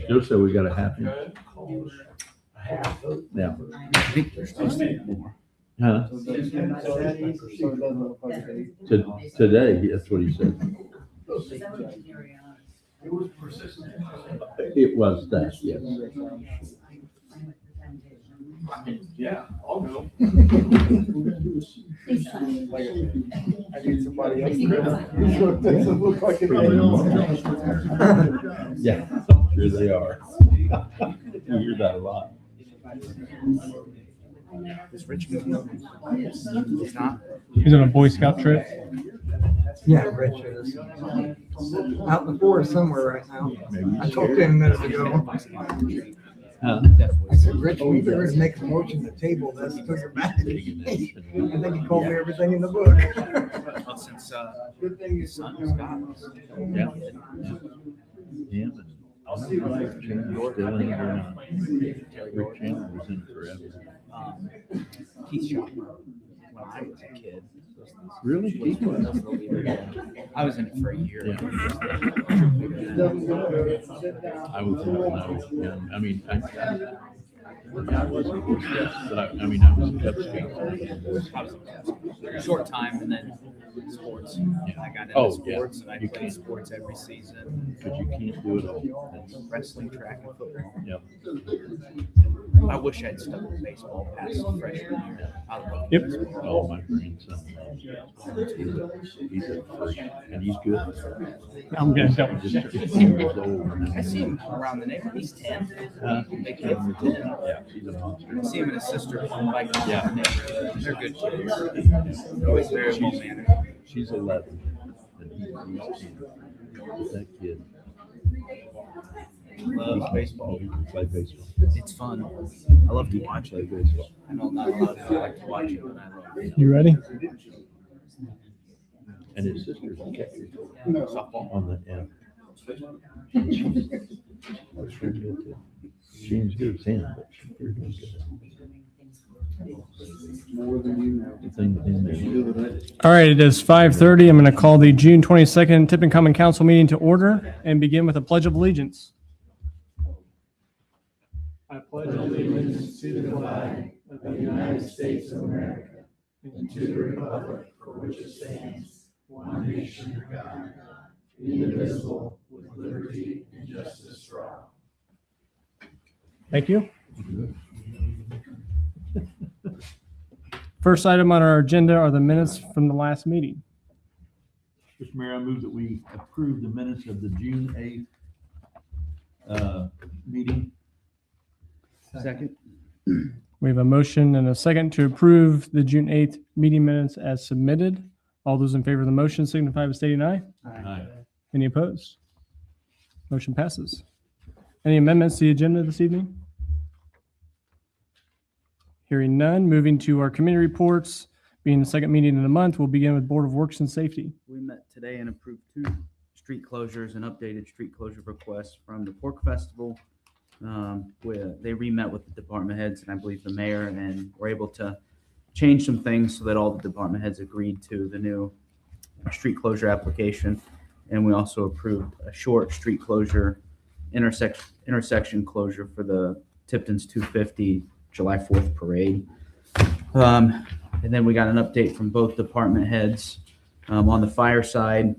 Joe said we got a half inch. Yeah. I think there's supposed to be more. Huh? Today, that's what he said. It was that, yes. Yeah, I'll go. I need somebody else. It doesn't look like it. Yeah, sure they are. You hear that a lot. Is Richmond? He's not. He's on a Boy Scout trip. Yeah, Rich is out in the forest somewhere right now. I talked to him a minute ago. Huh? I said, Rich, we better make a motion to table this till you're back. And then he called me everything in the book. Well, since Good thing his son is gone. Yeah. Yeah. I'll see what I can do. Still in there. Rick Chandler was in it forever. Keith Shopper, when I was a kid. Really? Keith was? I was in it for a year. Yeah. I was in it when I was young. I mean, I wasn't Boy Scout, but I mean, I was a Cub Scout. Short time and then sports. I got into Oh, sports yeah. and I You played can't. sports every season. But you can't do it all. Wrestling, track, and football. Yep. I wish I'd stuck with baseball past freshman year. I love Yep. baseball. Oh, my grandson. He's a freak, and he's good. I'm getting He's double. just 15 years old. I see him around the neighborhood. He's 10. Big kid for 10. Yeah, he's a monster. I see him and his sister like Yeah. the neighborhood. They're good kids. Always very well mannered. She's 11, and he's 10. That kid. Loves baseball. He can play baseball. It's fun. I love to watch Play it. baseball. I know not a lot of people like to watch it, but I love it. You ready? And his sister's a catcher Softball. on the end. That's pretty good too. She ain't as good as him, but she's pretty good. The thing in there. All right, it is 5:30. I'm going to call the June 22nd Tippin Common Council meeting to order and begin with a pledge of allegiance. I pledge allegiance to the flag of the United States of America and to the republic for which it stands, one nation under God, indivisible, with liberty and justice for all. Thank you. First item on our agenda are the minutes from the last meeting. Mr. Mayor, I move that we approve the minutes of the June 8th meeting. Second. We have a motion and a second to approve the June 8th meeting minutes as submitted. All those in favor of the motion signify by stating aye. Aye. Any opposed? Motion passes. Any amendments to the agenda this evening? Hearing none, moving to our committee reports. Being the second meeting of the month, we'll begin with Board of Works and Safety. We met today and approved 2 street closures and updated street closure requests from the Pork Festival. They re-met with the department heads and I believe the mayor, and were able to change some things so that all the department heads agreed to the new street closure application. And we also approved a short street closure intersection closure for the Tipton's 250 July 4th parade. And then we got an update from both department heads. On the fire side,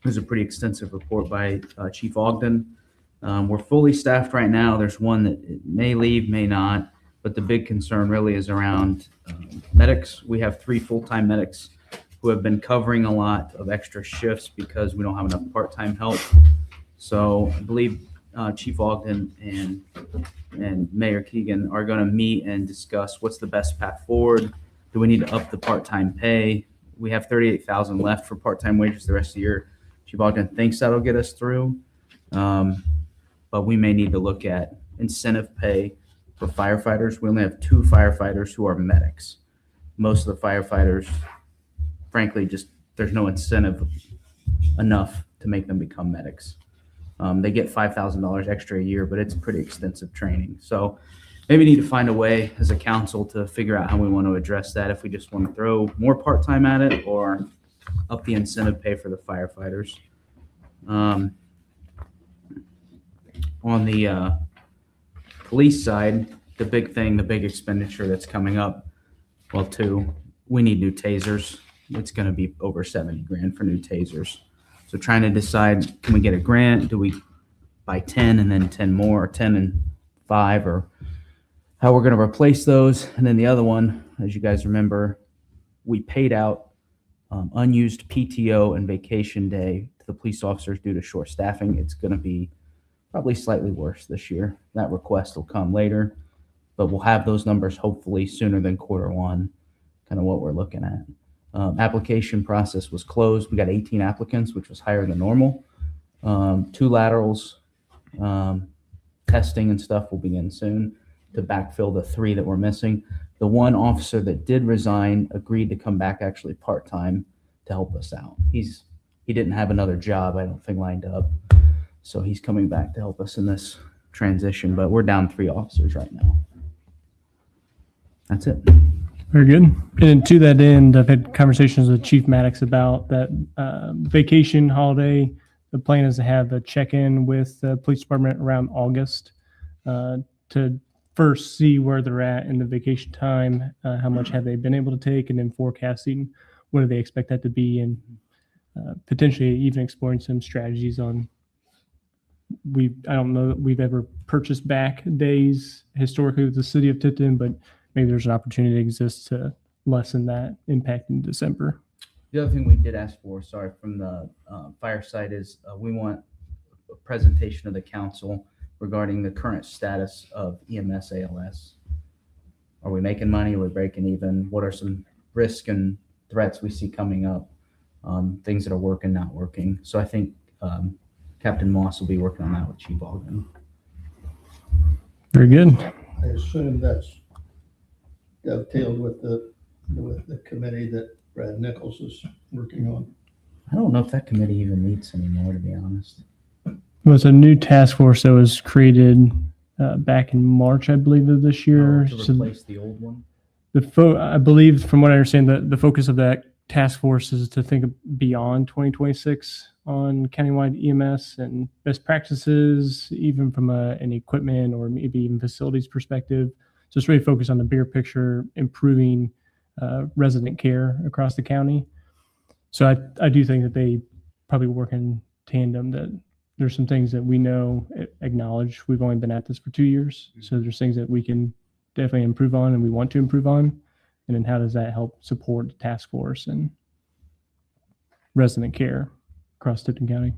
there's a pretty extensive report by Chief Ogden. We're fully staffed right now. There's one that may leave, may not, but the big concern really is around medics. We have 3 full-time medics who have been covering a lot of extra shifts because we don't have enough part-time help. So I believe Chief Ogden and Mayor Keegan are going to meet and discuss what's the best path forward. Do we need to up the part-time pay? We have $38,000 left for part-time wages the rest of the year. Chief Ogden thinks that'll get us through, but we may need to look at incentive pay for firefighters. We only have 2 firefighters who are medics. Most of the firefighters, frankly, just there's no incentive enough to make them become medics. They get $5,000 extra a year, but it's pretty extensive training. So maybe need to find a way as a council to figure out how we want to address that. If we just want to throw more part-time at it or up the incentive pay for the firefighters. On the police side, the big expenditure that's coming up, well, we need new tasers. It's going to be over 70 grand for new tasers. So trying to decide, can we get a grant? Do we buy 10 and then 10 more, or 10 and 5, or how we're going to replace those? And then the other one, as you guys remember, we paid out unused PTO and vacation day to the police officers due to short staffing. It's going to be probably slightly worse this year. That request will come later, but we'll have those numbers hopefully sooner than Q1, kind of what we're looking at. Application process was closed. We got 18 applicants, which was higher than normal. 2 laterals, testing and stuff will begin soon to backfill the 3 that we're missing. The one officer that did resign agreed to come back actually part-time to help us out. He didn't have another job, I don't think, lined up. So he's coming back to help us in this transition, but we're down 3 officers right now. That's it. Very good. And to that end, I've had conversations with Chief Maddox about that vacation holiday. The plan is to have a check-in with the police department around August to first see where they're at in the vacation time, how much have they been able to take, and then forecasting what do they expect that to be, and potentially even exploring some strategies on. I don't know that we've ever purchased back days historically with the city of Tipton, but maybe there's an opportunity that exists to lessen that impact in December. The other thing we did ask for, from the fireside is we want a presentation of the council regarding the current status of EMS ALS. Are we making money? Are we breaking even? What are some risks and threats we see coming up? Things that are working, not working. So I think Captain Moss will be working on that with Chief Ogden. Very good. I assume that's dovetailed with the committee that Brad Nichols is working on. I don't know if that committee even meets anymore, to be honest. It was a new task force that was created back in March, I believe, of this year. To replace the old one? I believe, from what I understand, the focus of that task force is to think beyond 2026 on countywide EMS and best practices, even from an equipment or maybe even facilities perspective. So it's really focused on the bigger picture, improving resident care across the county. So I do think that they probably work in tandem, that there's some things that we know, acknowledge. We've only been at this for 2 years. So there's things that we can definitely improve on and we want to improve on. And then how does that help support the task force and resident care across Tipton County?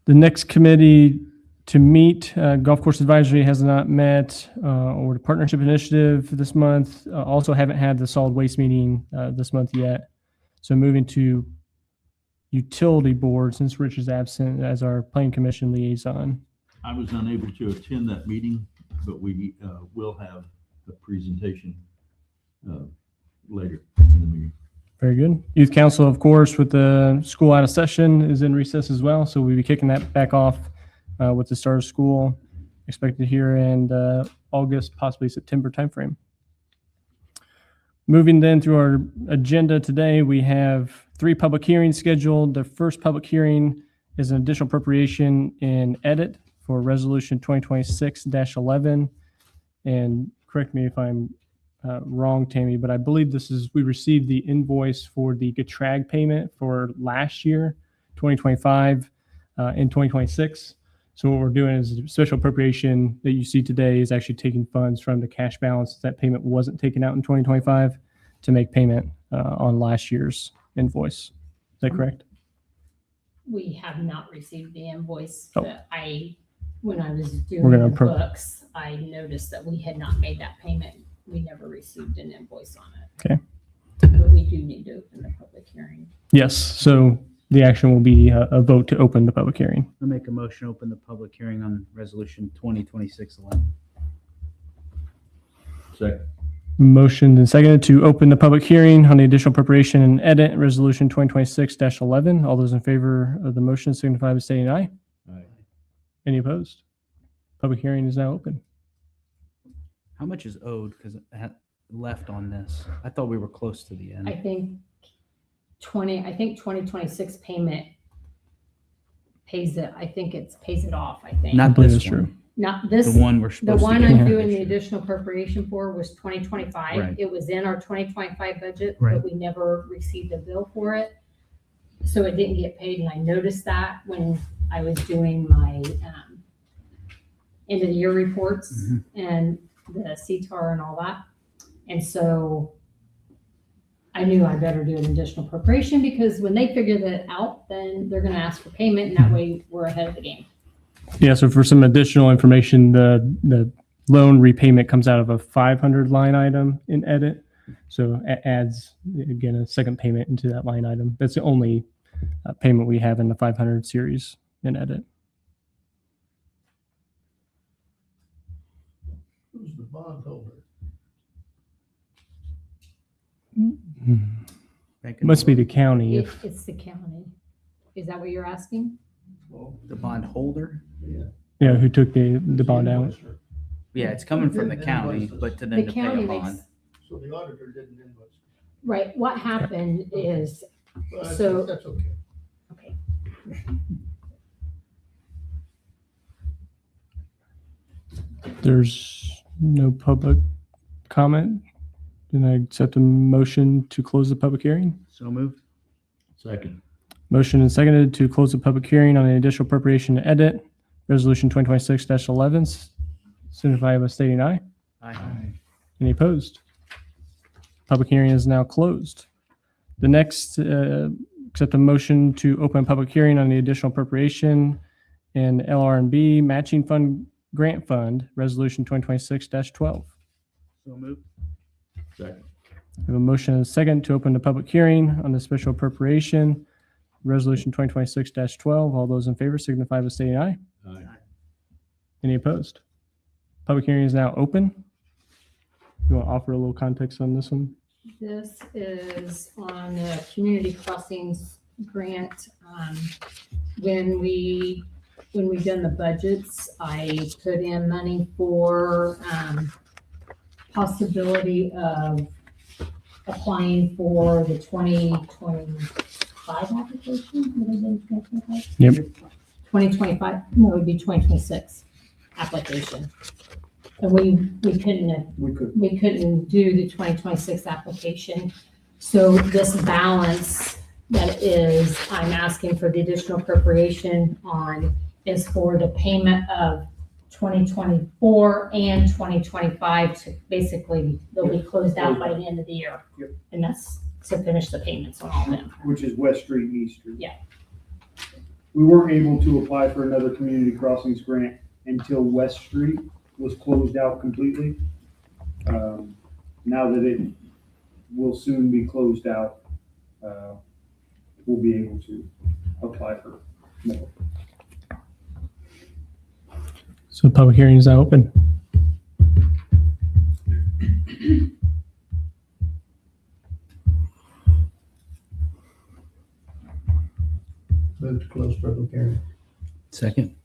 The next committee to meet, Golf Course Advisory has not met, or the Partnership Initiative this month. Also haven't had the solid waste meeting this month yet. So moving to Utility Board, since Rich is absent as our Planning Commission liaison. I was unable to attend that meeting, but we will have a presentation later in the meeting. Very good. Youth Council, of course, with the school out of session, is in recess as well. So we'll be kicking that back off with the start of school, expected here in August, possibly September timeframe. Moving then through our agenda today, we have 3 public hearings scheduled. The first public hearing is an additional appropriation in edit for Resolution 2026-11. And correct me if I'm wrong, Tammy, but I believe we received the invoice for the GTRAG payment for last year, 2025, in 2026. So what we're doing is a special appropriation that you see today is actually taking funds from the cash balance that payment wasn't taken out in 2025 to make payment on last year's invoice. Is that correct? We have not received the invoice, Oh. but when I was doing We're gonna the books, I noticed that we had not made that payment. We never received an invoice on it. Okay. But we do need to open the public hearing. Yes. So the action will be a vote to open the public hearing. I'll make a motion to open the public hearing on Resolution 2026-11. Second. Motioned and seconded to open the public hearing on the additional appropriation and edit Resolution 2026-11. All those in favor of the motion signify by saying aye. Aye. Any opposed? Public hearing is now open. How much is owed? Because left on this, I thought we were close to the end. I think 2026 pays it, I think it's pays it off, I think. Not believe this that's true. one. Not this, The one we're the supposed to one get. I'm Yeah. doing the additional appropriation for was 2025. Right. It was in our 2025 budget, Right. but we never received a bill for it. So it didn't get paid, and I noticed that when I was doing my end of the year reports Mhm. and the CTAR and all that. And so I knew I better do an additional appropriation, because when they figure that out, then they're gonna ask for payment, and that way we're ahead of the game. Yeah, so for some additional information, the loan repayment comes out of a 500 line item in edit. So adds, again, a second payment into that line item. That's the only payment we have in the 500 series in edit. Who's the bondholder? Bank of Must be the North. county. If, It's the county. Is that what you're asking? Well, The bondholder? yeah, who took the bond out. Yeah, it's coming from the county, but to them The to pay county a makes, bond. So the auditor didn't invoice. right, what happened is, But I So- think that's okay. okay, There's no public comment. Then I accept a motion to close the public hearing. So moved. Second. Motion and seconded to close the public hearing on the additional appropriation to edit resolution 2026-11. Signify by stating aye. Aye. Any opposed? Public hearing is now closed. The next, accept a motion to open a public hearing on the additional appropriation in LR&B Matching Fund Grant Fund, Resolution 2026-12. So moved. Second. We have a motion and a second to open the public hearing on the special appropriation, Resolution 2026-12. All those in favor signify by stating aye. Aye. Any opposed? Public hearing is now open. You want to offer a little context on this one? this is on the community crossings grant. When we done the budgets, I put in money for, possibility of applying for the 2025 application. What is it, 2025? Yep. 2025, no, it would be 2026 application. And we couldn't do the 2026 application. So this balance that is, I'm asking for the additional appropriation on is for the payment of 2024 and 2025 to basically, they'll be closed out by the end of the year. Yep. And that's to finish the payments on all of them. Which is West Street and East Street. Yeah. We weren't able to apply for another community crossings grant until West Street was closed out completely. Now that it will soon be closed out, we'll be able to apply for more. So the public hearing is now open. Move to close public hearing. Second.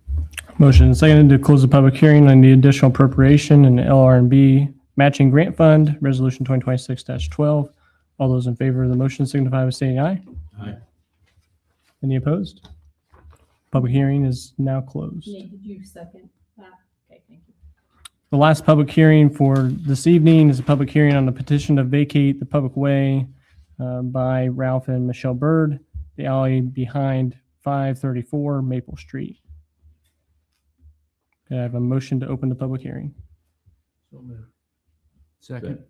Motion and seconded to close the public hearing on the additional appropriation in the LR&B Matching Grant Fund, Resolution 2026-12. All those in favor of the motion signify by saying aye. Aye. Any opposed? Public hearing is now closed. Nate, did you second that? Okay, thank you. The last public hearing for this evening is a public hearing on the petition to vacate the public way by Ralph and Michelle Bird, the alley behind 534 Maple Street. Can I have a motion to open the public hearing? So moved. Second.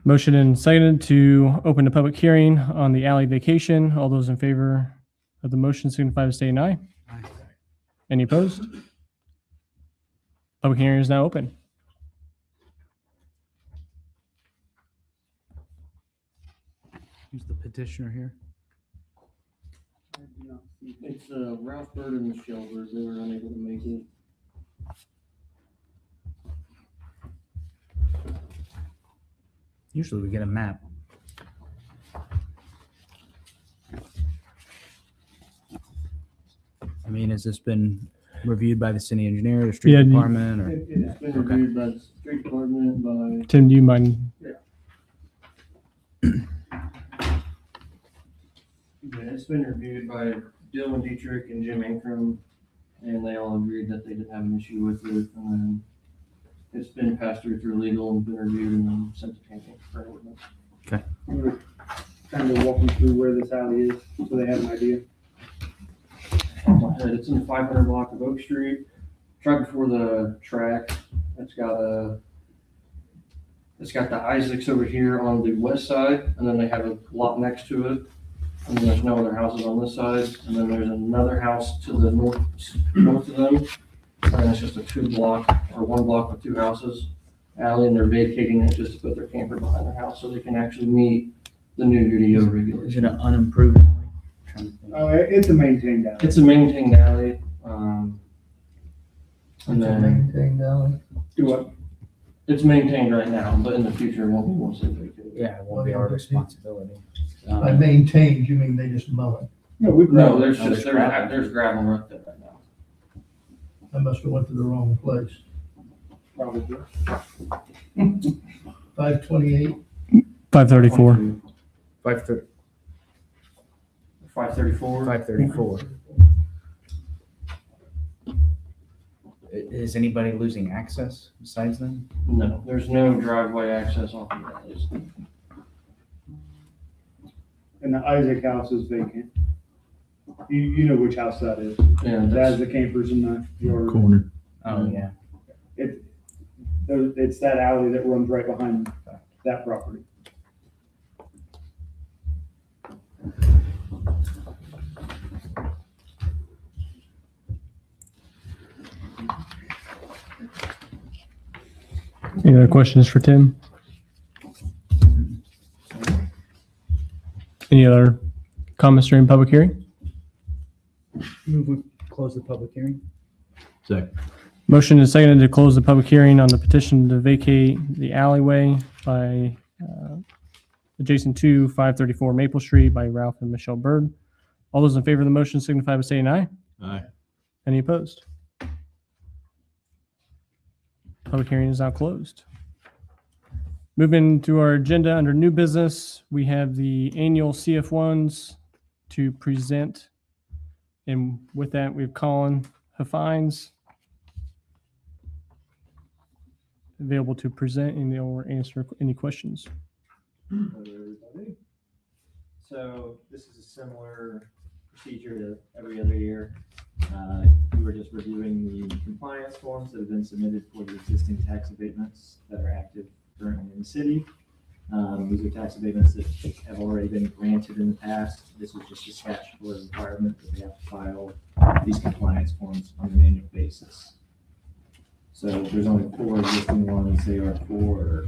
Motion and seconded to open the public hearing on the alley vacation. All those in favor of the motion signify by saying aye. Aye. Any opposed? Public hearing is now open. Who's the petitioner here? It's Ralph Bird and Michelle Bird. They were unable to make it. Usually we get a map. I mean, has this been reviewed by the city engineer, the street Yeah, department, or? It's been Okay. reviewed by the street department, by Tim, do you mind? it's been reviewed by Dylan Dietrich and Jim Ankrum, and they all agreed that they didn't have an issue with it. And then it's been passed through legal and been reviewed and then sent to camping for an ordinance. I'm gonna kind of walk them through where this alley is, so they have an idea. It's in the 500 block of Oak Street, right before the track. It's got the Isaacs over here on the west side, and then they have a lot next to it. And then there's no other houses on this side, and then there's another house to the north of them. And it's just a 1 block with 2 houses alley, and they're vacating it just to put their camper behind their house so they can actually meet the new UDO Is regulations. it an unimproved alley? Trying to think. It's a maintained alley. It's a maintained alley. And then Maintained alley. Do what? it's maintained right now, but in the future it won't be once they vacate. Yeah, it won't be our responsibility. By maintained, you mean they just mow it? No, we No, there's No, just, there's gravel. there's gravel right there right now. I must have went to the wrong place. probably. 528, 534. 534. 534. Is anybody losing access besides them? No, there's no driveway access off of that. It's- And the Isaac house is vacant. You know which house that is. Yeah, That has that's, the campers in the yard. Corner. Oh, yeah. It's that alley that runs right behind that property. Any other questions for Tim? Any other comments during public hearing? Move we close the public hearing. Second. Motion is seconded to close the public hearing on the petition to vacate the alleyway by adjacent to 534 Maple Street by Ralph and Michelle Bird. All those in favor of the motion signify by saying aye. Aye. Any opposed? Public hearing is now closed. Moving to our agenda under new business, we have the annual CF1s to present. And with that, we have Colin Huffines available to present and they'll answer any questions. Hello, everybody. So this is a similar procedure to every other year. We were just reviewing the compliance forms that have been submitted for the existing tax abatements that are active currently in the city. These are tax abatements that have already been granted in the past. This was just a statutory requirement that they have to file these compliance forms on an annual basis. So there's only 4 existing ones. They are for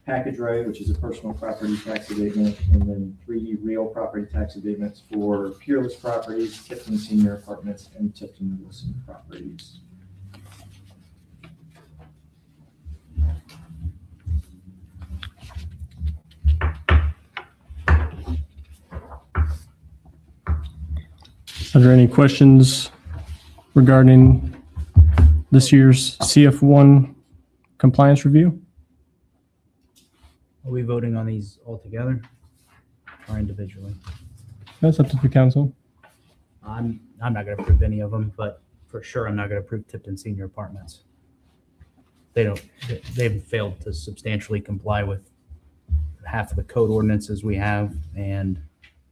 package right, which is a personal property tax abatement, and then 3 real property tax abatements for Peerless Properties, Tipton Senior Apartments, and Tipton Wilson Properties. Are there any questions regarding this year's CF1 compliance review? Are we voting on these all together or individually? That's up to the council. I'm not going to approve any of them, but for sure I'm not going to approve Tipton Senior Apartments. They've failed to substantially comply with half of the code ordinances we have and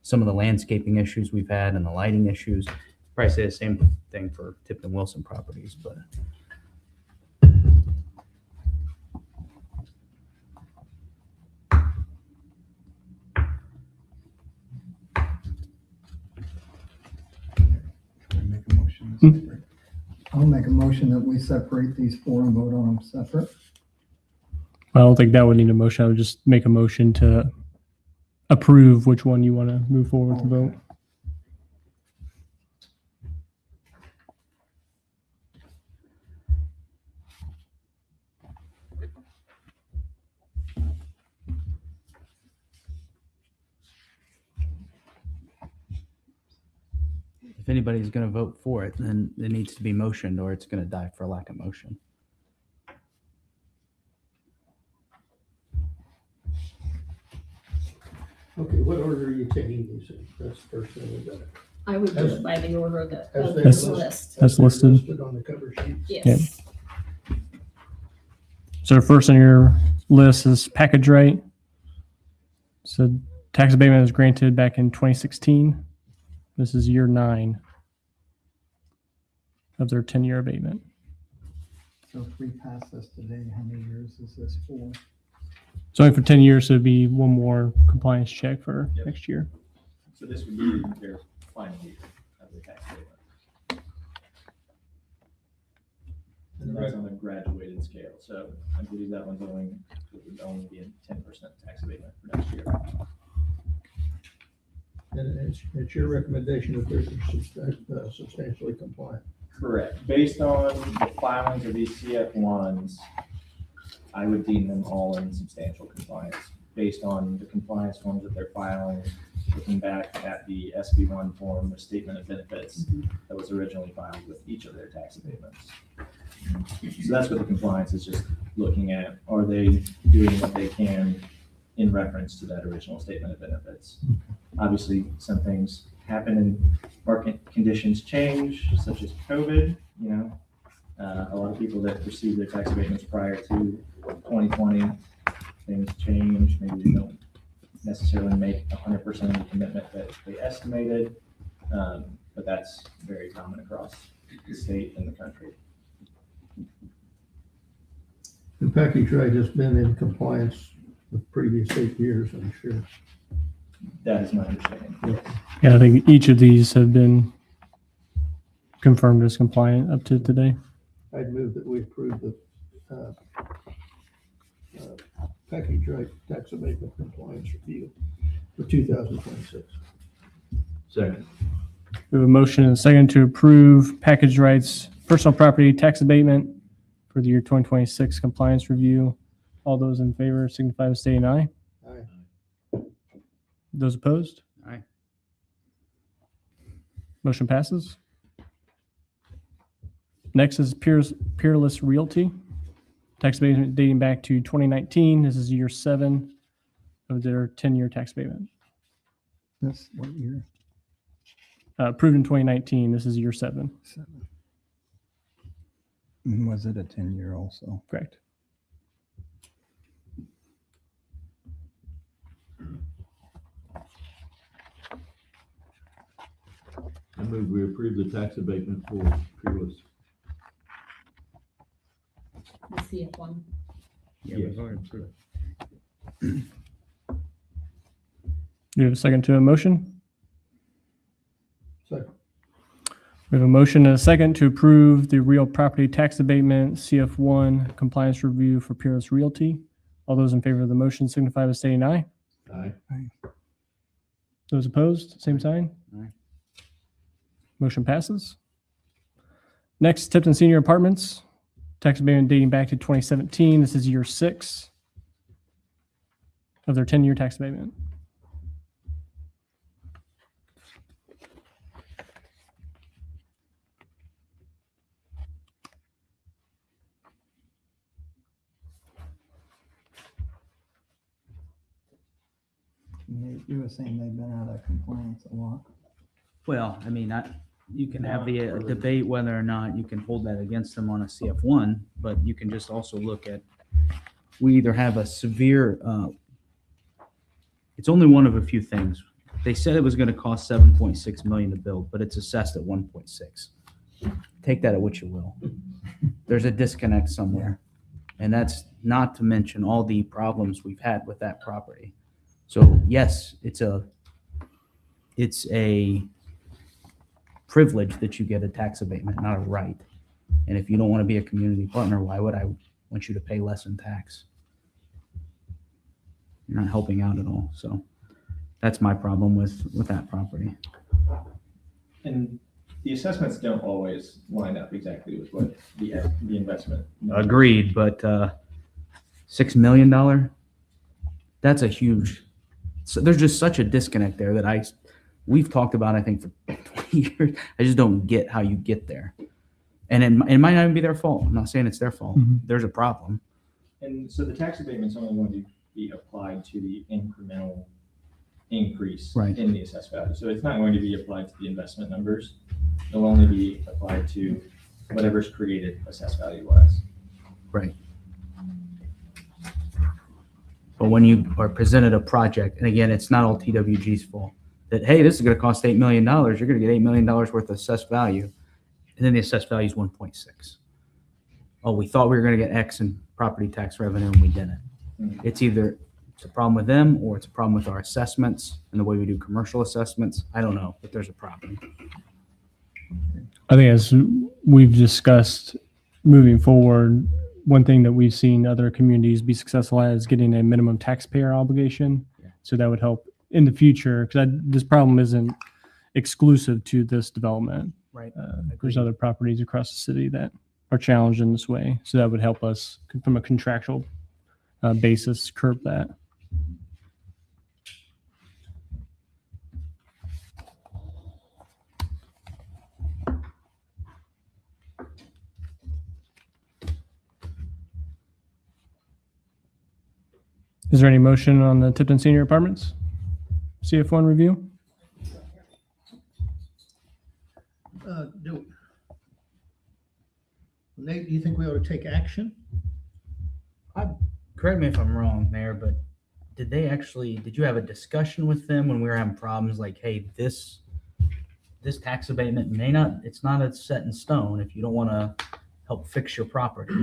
some of the landscaping issues we've had and the lighting issues. Probably say the same thing for Tipton Wilson Properties, but Make a motion to separate. I'll make a motion that we separate these 4 and vote on them separate. I don't think that would need a motion. I would just make a motion to approve which one you want to move forward to vote. if anybody's going to vote for it, then it needs to be motioned or it's going to die for lack of motion. okay, what order are you taking these in? That's the first thing we got. I would do it by the order of the, As of they the list- list. That's they're listed. on the cover sheets. Yes. So first on your list is package rate. So tax abatement was granted back in 2016. This is year 9 of their 10-year abatement. So if we pass this today, how many years is this for? So only for 10 years, so it'd be one more compliance check for Yep. next year. So this would be their final year of the tax abatement. And that's on a graduated scale, so I believe that one's only, it would only be a 10% tax abatement for next year. And it's your recommendation that they're substantially compliant. Correct. Based on the filings of these CF1s, I would deem them all in substantial compliance, based on the compliance forms that they're filing, looking back at the SB1 form, the statement of benefits that was originally filed with each of their tax abatements. So that's what the compliance is, just looking at, are they doing what they can in reference to that original statement of benefits? Obviously, some things happen and market conditions change, such as COVID, you know. A lot of people that received their tax abatements prior to 2020, things change, maybe they don't necessarily make 100% of the commitment that they estimated, but that's very common across the state and the country. The package rate has been in compliance with previous 8 years, I'm sure. That is my understanding. Yeah, I think each of these have been confirmed as compliant up to today. I'd move that we approve the package rate tax abatement compliance review for 2026. Second. We have a motion and a second to approve package rights personal property tax abatement for the year 2026 compliance review. All those in favor signify by stating aye. Aye. Those opposed? Aye. Motion passes. Next is Peerless Realty. Tax abatement dating back to 2019. This is year 7 of their 10-year tax abatement. This, what year? Approved in 2019. This is year 7. 7. And was it a 10-year also? Correct. I move we approve the tax abatement for Peerless. The CF1. Yeah, Yes. we've already approved. Do you have a second to a motion? Second. We have a motion and a second to approve the real property tax abatement CF1 compliance review for Peerless Realty. All those in favor of the motion signify by stating aye. Aye. Those opposed, same sign. Aye. Motion passes. Next, Tipton Senior Apartments. Tax abatement dating back to 2017. This is year 6 of their 10-year tax abatement. You were saying they've been out of compliance a lot. Well, I mean, you can have the debate whether or not you can hold that against them on a CF1, but you can just also look at, we either have a severe, it's only one of a few things. They said it was going to cost 7.6 million to build, but it's assessed at 1.6. Take that at what you will. There's a disconnect somewhere. And that's not to mention all the problems we've had with that property. So yes, it's a privilege that you get a tax abatement, not a right. And if you don't want to be a community partner, why would I want you to pay less in tax? You're not helping out at all. So that's my problem with that property. And the assessments don't always line up exactly with what the investment. Agreed, but $6 million, that's a huge, so there's just such a disconnect there that we've talked about, I think, for 20 years. I just don't get how you get there. And it might not even be their fault. I'm not saying it's their fault. Mhm. There's a problem. And so the tax abatement's only going to be applied to the incremental increase Right. in the assessed value. So it's not going to be applied to the investment numbers. It'll only be applied to whatever's created assessed value wise. Right. But when you are presented a project, and again, it's not all TWG's fault, that, hey, this is going to cost $8 million, you're going to get $8 million worth of assessed value, and then the assessed value is 1.6. Oh, we thought we were going to get X in property tax revenue, and we didn't. It's either it's a problem with them, or it's a problem with our assessments and the way we do commercial assessments. I don't know, but there's a problem. I think as we've discussed moving forward, one thing that we've seen other communities be successful at is getting a minimum taxpayer obligation. Yeah. So that would help in the future, because this problem isn't exclusive to this development. Right. There's other properties across the city that are challenged in this way. So that would help us from a contractual basis curb that. Is there any motion on the Tipton Senior Apartments CF1 review? Nate, do you think we ought to take action? Correct me if I'm wrong, Mayor, but did you have a discussion with them when we were having problems like, hey, this tax abatement it's not a set in stone if you don't want to help fix your property?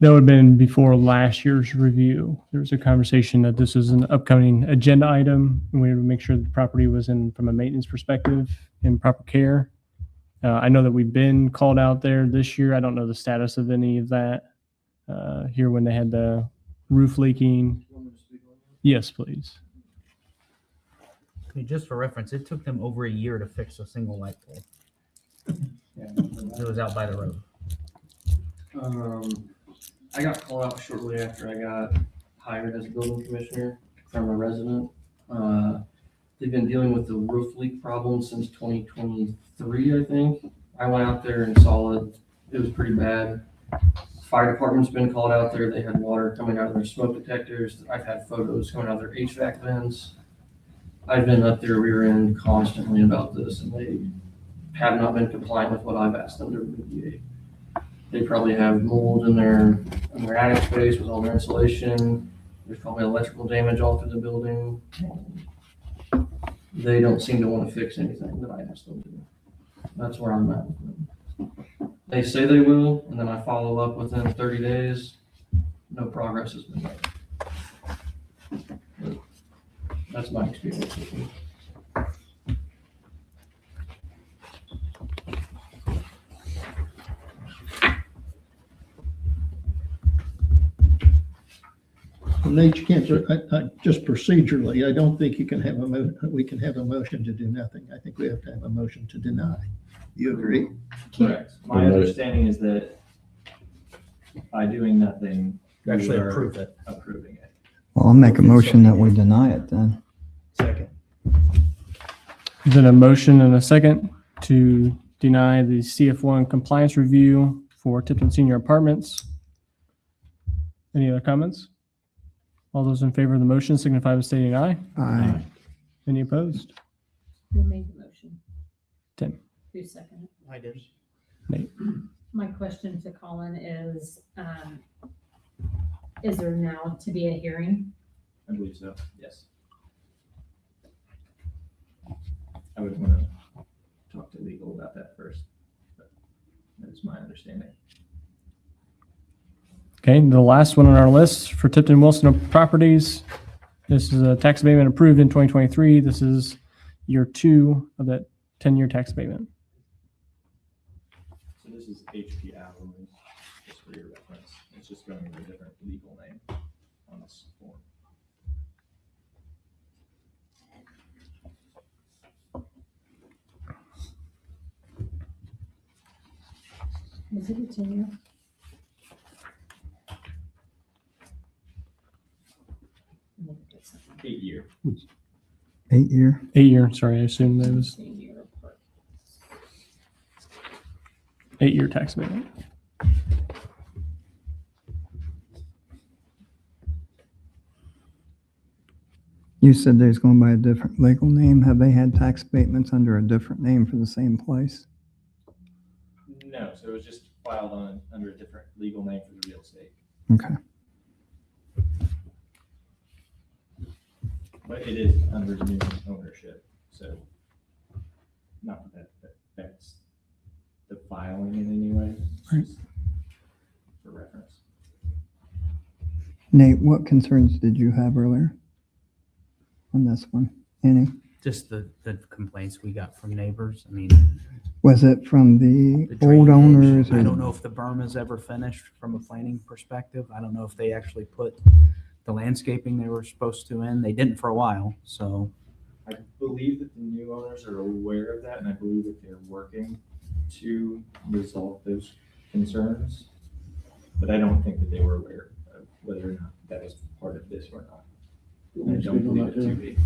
That would have been before last year's review. There was a conversation that this is an upcoming agenda item, and we would make sure the property was in, from a maintenance perspective, in proper care. I know that we've been called out there this year. I don't know the status of any of that. Here when they had the roof leaking. Yes, please. I mean, just for reference, it took them over a year to fix a single light pole. It was out by the road. I got called out shortly after I got hired as building commissioner from a resident. They've been dealing with the roof leak problem since 2023, I think. I went out there and saw it. It was pretty bad. Fire department's been called out there. They had water coming out of their smoke detectors. I've had photos coming out of their HVAC vents. I've been up there rear-end constantly about this, and they have not been compliant with what I've asked them to remediate. They probably have mold in their attic space with all their insulation. There's probably electrical damage all through the building. They don't seem to want to fix anything that I asked them to. That's where I'm at with them. They say they will, and then I follow up within 30 days. No progress has been made. But that's my experience with them. Nate, you can't, just procedurally, I don't think you can have we can have a motion to do nothing. I think we have to have a motion to deny. You agree? Correct. My understanding is that by doing nothing, You actually we are approve it. approving it. Well, I'll make a motion that we deny it then. Second. Then a motion and a second to deny the CF1 compliance review for Tipton Senior Apartments. Any other comments? All those in favor of the motion signify by stating aye. Aye. Any opposed? Who made the motion? Tim. Who seconded it? I did. My question to Colin is there now to be a hearing? I believe so, yes. I would want to talk to legal about that first, but that's my understanding. Okay, the last one on our list for Tipton Wilson Properties. This is a tax abatement approved in 2023. This is year 2 of that 10-year tax abatement. So this is HP Alloys, just for your reference. It's just going with a different legal name on this form. Is it a 10-year? Let me get something. 8-year. 8 year. 8-year, sorry, I assumed that was 10-year apart. 8-year tax abatement. You said they was going by a different legal name. Have they had tax abatements under a different name for the same place? No, so it was just filed under a different legal name for the real estate, Okay. but it is under new ownership, so not that affects the filing in any way. It's Right. just for reference. Nate, what concerns did you have earlier on this one? Any? Just the complaints we got from neighbors. I mean, Was it from the the old drainage. owners? I or- don't know if the berm is ever finished from a planning perspective. I don't know if they actually put the landscaping they were supposed to in. They didn't for a while, so. I believe that the new owners are aware of that, and I believe that they're working to resolve those concerns. But I don't think that they were aware of whether or not that was part of this or not. And I don't believe it to be.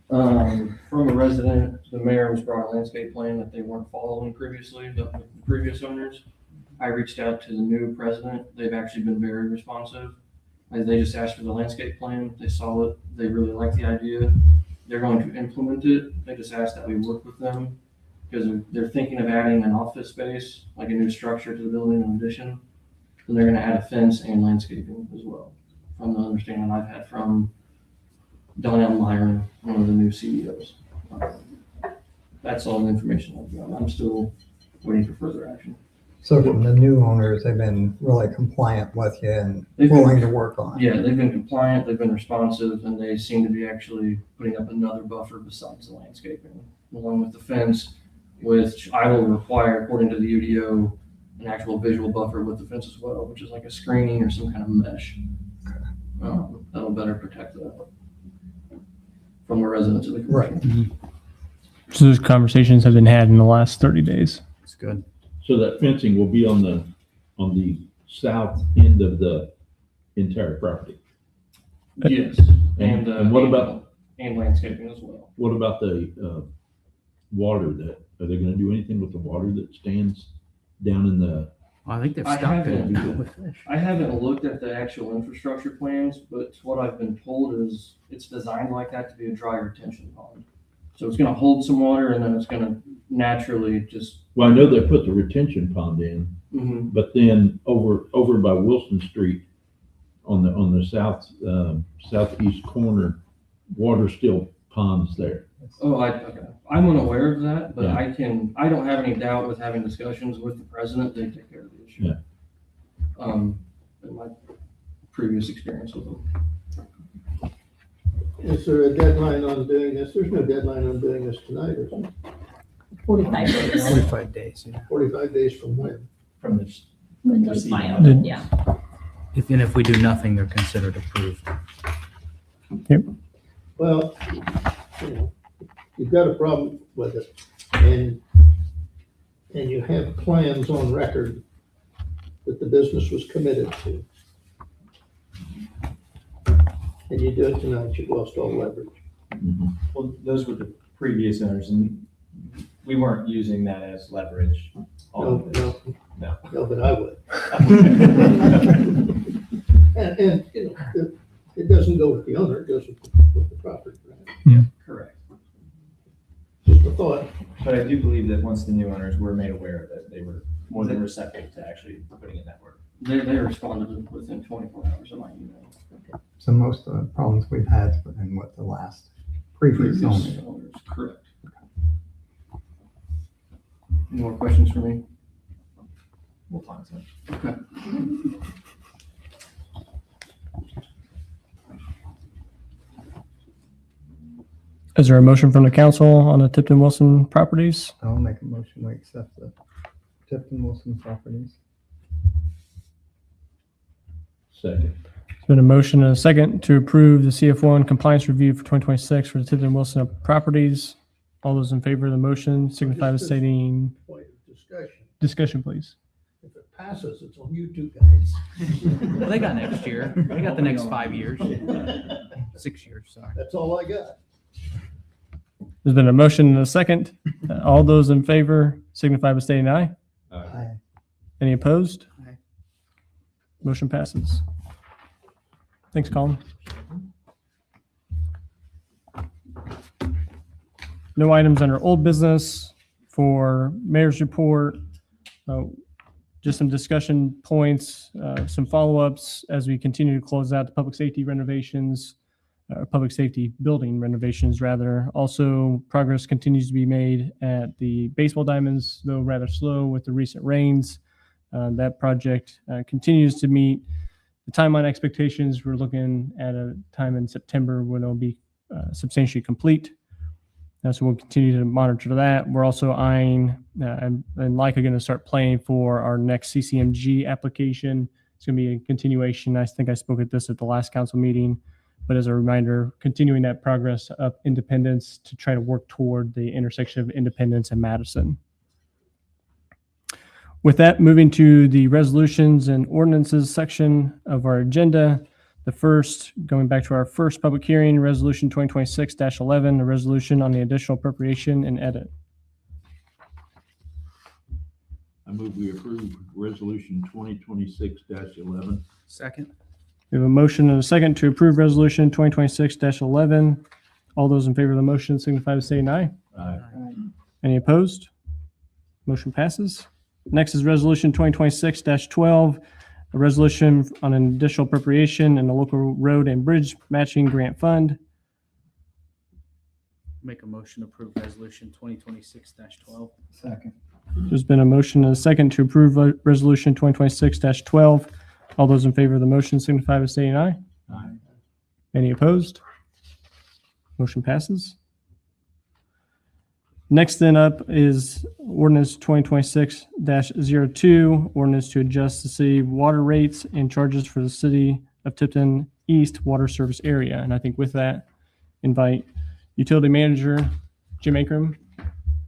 From a resident, the mayor was brought a landscape plan that they weren't following previously, the previous owners. I reached out to the new president. They've actually been very responsive. They just asked for the landscape plan. They saw it. They really liked the idea. They're going to implement it. They just asked that we work with them because they're thinking of adding an office space, like a new structure to the building in addition. And they're going to add a fence and landscaping as well, from the understanding I've had from Donnell Myron, one of the new CEOs. That's all the information I've got. I'm still waiting for further action. So from the new owners, they've been really compliant with you and They've been- willing to work on it. Yeah, they've been compliant, they've been responsive, and they seem to be actually putting up another buffer besides the landscaping, along with the fence, which I will require, according to the UDO, an actual visual buffer with the fence as well, which is like a screening or some kind of mesh. That'll better protect that from the residents of the community. So those conversations have been had in the last 30 days. It's good. So that fencing will be on the south end of the entire property. Yes, and. And what about, And landscaping as well. what about the, water that, are they gonna do anything with the water that stands down in the, Well, I think they've I stopped it haven't- now with fish. I haven't looked at the actual infrastructure plans, but what I've been told is it's designed like that to be a dry retention pond. So it's gonna hold some water and then it's gonna naturally just, well, I know they put the retention pond in, mhm. but then over by Wilson Street on the south, southeast corner, water still ponds there. Okay. I'm unaware of that, but Yeah. I don't have any doubt with having discussions with the president, they take care of the issue. Yeah. In my previous experience with them. Is there a deadline on doing this? There's no deadline on doing this tonight, is there? 45 days 45 days, yeah. 45 days from when? From the when those Proceed. filed, yeah. If we do nothing, they're considered approved. Well, you know, you've got a problem with it, and you have plans on record that the business was committed to. And you do it tonight, you've lost all leverage. Well, those were the previous owners, and we weren't using that as leverage on No, this. no, No. no, but I would. And, you know, it doesn't go with the owner, it goes with the property, right? Correct. Just a thought. But I do believe that once the new owners were made aware of it, they were more than receptive to actually putting in that work. They responded within 24 hours of my email. So most of the problems we've had has been with the last previous owner. Previous owners, correct. Any more questions for me? We'll find some. Okay. Is there a motion from the council on the Tipton Wilson properties? I'll make a motion to accept the Tipton Wilson properties. Second. There's been a motion and a second to approve the CF1 compliance review for 2026 for the Tipton Wilson properties. All those in favor of the motion signify by stating Point of discussion. discussion, please. If it passes, it's on you two guys. Well, they got next year. They got the next 5 years. 6 years, sorry. That's all I got. There's been a motion and a second. All those in favor signify by stating aye. Aye. Any opposed? Aye. Motion passes. Thanks, Colin. No items under old business for mayor's report. Just some discussion points, some follow-ups as we continue to close out the public safety renovations, public safety building renovations rather. Also, progress continues to be made at the baseball diamonds, though rather slow with the recent rains. That project continues to meet the timeline expectations. We're looking at a time in September when it'll be substantially complete. So we'll continue to monitor that. We're also eyeing and likely going to start planning for our next CCMG application. It's going to be a continuation. I think I spoke at this at the last council meeting, but as a reminder, continuing that progress up Independence to try to work toward the intersection of Independence and Madison. With that, moving to the resolutions and ordinances section of our agenda. The first, going back to our first public hearing, Resolution 2026-11, a resolution on the additional appropriation and edit. I move we approve resolution 2026-11. Second. We have a motion and a second to approve Resolution 2026-11. All those in favor of the motion signify by saying aye. Aye. Any opposed? Motion passes. Next is Resolution 2026-12, a resolution on an additional appropriation in the local road and bridge matching grant fund. Make a motion to approve resolution 2026-12. Second. There's been a motion and a second to approve Resolution 2026-12. All those in favor of the motion signify by saying aye. Aye. Any opposed? Motion passes. Next then up is ordinance 2026-02, ordinance to adjust the city water rates and charges for the city of Tipton East water service area. And I think with that, invite utility manager Jim Ankrum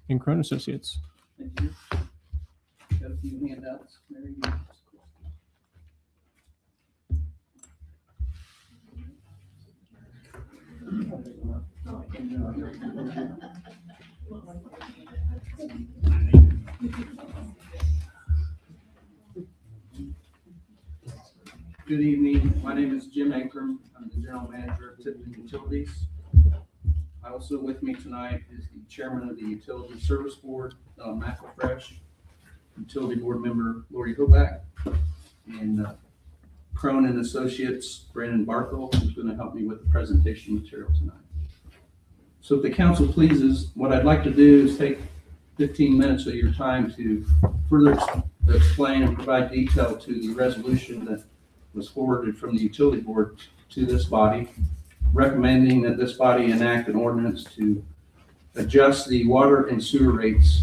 and Crone Associates. Thank you. Got a few handouts. There you go. Good evening. My name is Jim Ankrum. I'm the general manager of Tipton Utilities. Also with me tonight is the chairman of the Utility Service Board, Don McElfresh, utility board member Lori Hoback, and Crone and Associates Brandon Barthel, who's going to help me with the presentation material tonight. So if the council pleases, what I'd like to do is take 15 minutes of your time to further explain and provide detail to the resolution that was forwarded from the utility board to this body, recommending that this body enact an ordinance to adjust the water and sewer rates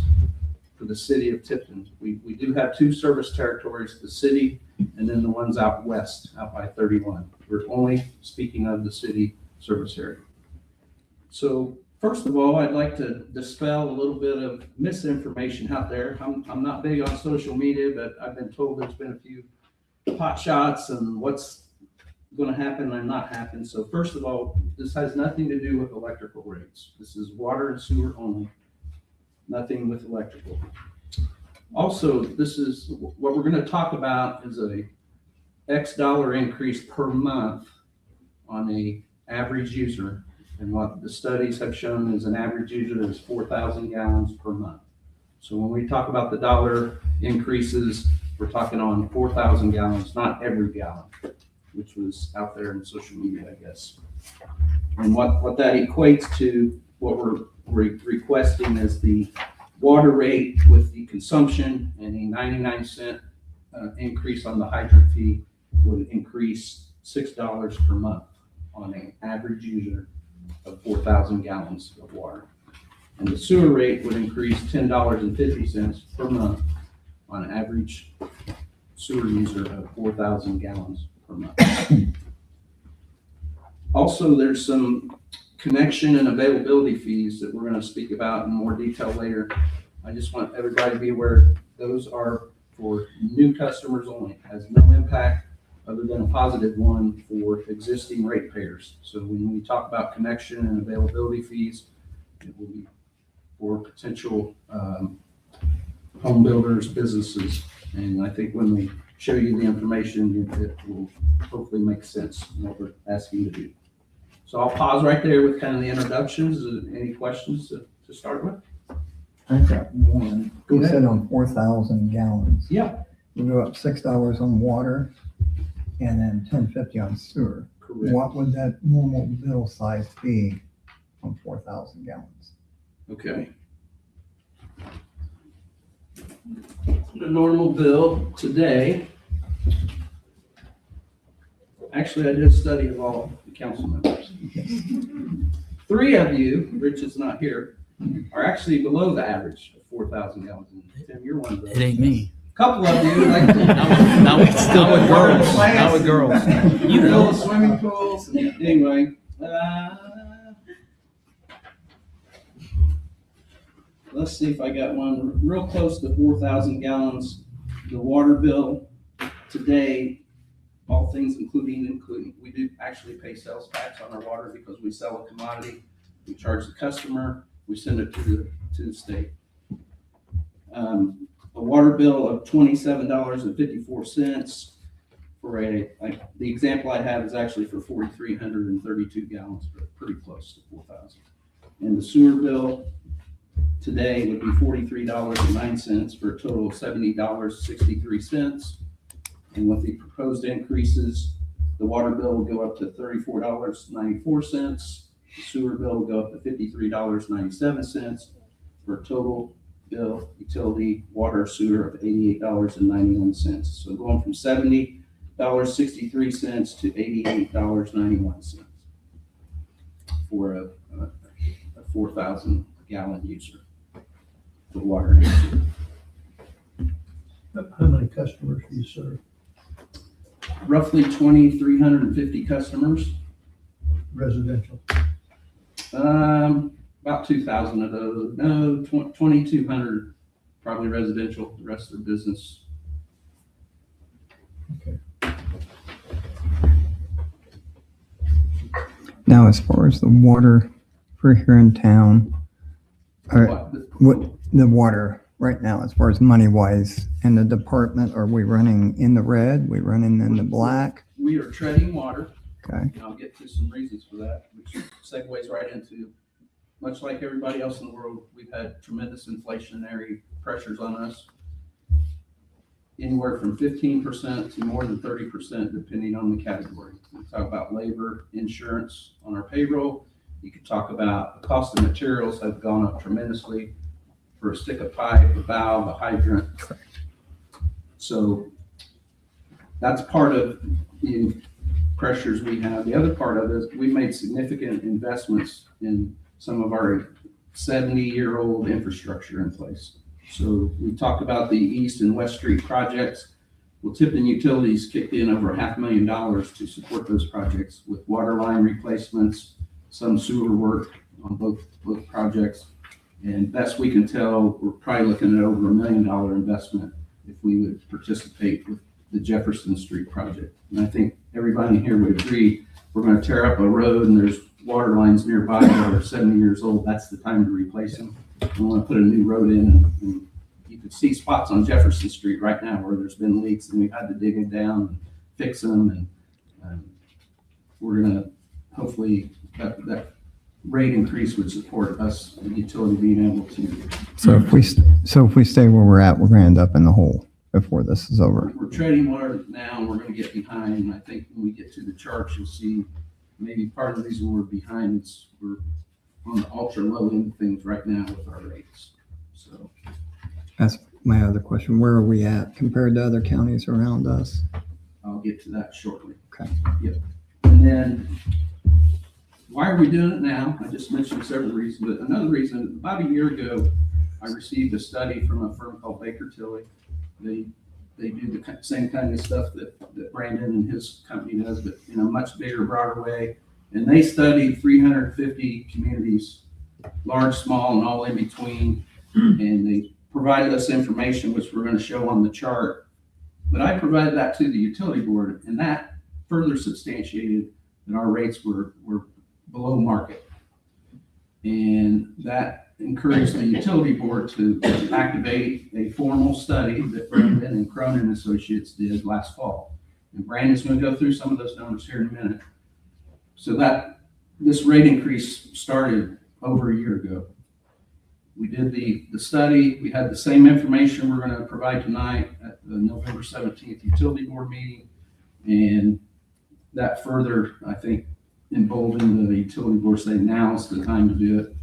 for the city of Tipton. We do have two service territories, the city and then the ones out west, out by 31. We're only speaking of the city service area. So first of all, I'd like to dispel a little bit of misinformation out there. I'm not big on social media, but I've been told there's been a few pot shots and what's going to happen and not happen. So first of all, this has nothing to do with electrical rates. This is water and sewer only, nothing with electrical. Also, this is what we're going to talk about is a X dollar increase per month on a average user. And what the studies have shown is an average user is 4,000 gallons per month. So when we talk about the dollar increases, we're talking on 4,000 gallons, not every gallon, which was out there in social media, I guess. And what that equates to, what we're requesting is the water rate with the consumption, and a 99-cent increase on the hydrant fee would increase $6 per month on an average user of 4,000 gallons of water. And the sewer rate would increase $10.50 per month on average sewer user of 4,000 gallons per month. Also, there's some connection and availability fees that we're going to speak about in more detail later. I just want everybody to be aware those are for new customers only. It has no impact other than a positive one for existing ratepayers. So when we talk about connection and availability fees, it will be for potential home builders, businesses. And I think when we show you the information that will hopefully make sense in what we're asking you to do. So I'll pause right there with kind of the introductions. Is there any questions to start with? I've got one. Go You ahead. said on 4,000 gallons. Yeah. You go up $6 on water and then $10.50 on sewer. Correct. What would that normal bill size be on 4,000 gallons? Okay. The normal bill today, actually, I did a study of all the council members. 3 of you, Rich is not here, are actually below the average of 4,000 gallons. And Tim, you're one of those. It ain't me. Couple of you, like. Not with girls. Not with girls. You know, swimming pools. Anyway, let's see if I got one real close to 4,000 gallons. The water bill today, all things including, we do actually pay sales tax on our water because we sell a commodity. We charge the customer, we send it to the state. A water bill of $27.54 for the example I have is actually for 4,332 gallons, but pretty close to 4,000. And the sewer bill today would be $43.09 for a total of $70.63. And with the proposed increases, the water bill will go up to $34.94. The sewer bill will go up to $53.97 for a total bill, utility, water, sewer of $88.91. So going from $70.63 to $88.91 for a 4,000 gallon user for water and sewer. How many customers do you serve? Roughly 2,350 customers. Residential? About 2,000 of those, no, 2,200 probably residential, the rest are business. Okay. Now, as far as the water for here in town, what the water right now, as far as money wise, in the department, are we running in the red? We running in the black? We are treading water. Okay. And I'll get to some reasons for that, which segues right into, much like everybody else in the world, we've had tremendous inflationary pressures on us. Anywhere from 15% to more than 30%, depending on the category. We talk about labor, insurance on our payroll. You could talk about the cost of materials have gone up tremendously for a stick of pipe, a valve, a hydrant. So that's part of the pressures we have. The other part of it is we made significant investments in some of our 70-year-old infrastructure in place. So we talked about the East and West Street projects. Well, Tipton Utilities kicked in over $500,000 to support those projects with water line replacements, some sewer work on both projects. And best we can tell, we're probably looking at over $1 million investment if we would participate with the Jefferson Street project. And I think everybody here would agree, we're going to tear up a road and there's water lines nearby that are 70 years old. That's the time to replace them. We want to put a new road in, and you could see spots on Jefferson Street right now where there's been leaks and we've had to dig it down and fix them. And we're going to hopefully that rate increase would support us, the utility, being able to. So if we stay where we're at, we're going to end up in the hole before this is over. We're trading water now and we're going to get behind. And I think when we get to the charts, you'll see maybe part of the reason we're behind is we're on the ultra low end things right now with our rates. So That's my other question. Where are we at compared to other counties around us? I'll get to that shortly. Okay. Yep. And then why are we doing it now? I just mentioned several reasons, but another reason, about a year ago, I received a study from a firm called Baker Tilly. They do the same kind of stuff that Brandon and his company does, but in a much bigger, broader way. And they studied 350 communities, large, small, and all in between. And they provided us information, which we're going to show on the chart. But I provided that to the utility board, and that further substantiated that our rates were below market. And that encouraged the utility board to activate a formal study that Brandon and Cronin Associates did last fall. And Brandon's going to go through some of those numbers here in a minute. So that this rate increase started over a year ago. We did the study. We had the same information we're going to provide tonight at the November 17th utility board meeting. And that further, I think, emboldened the utility board saying now's the time to do it.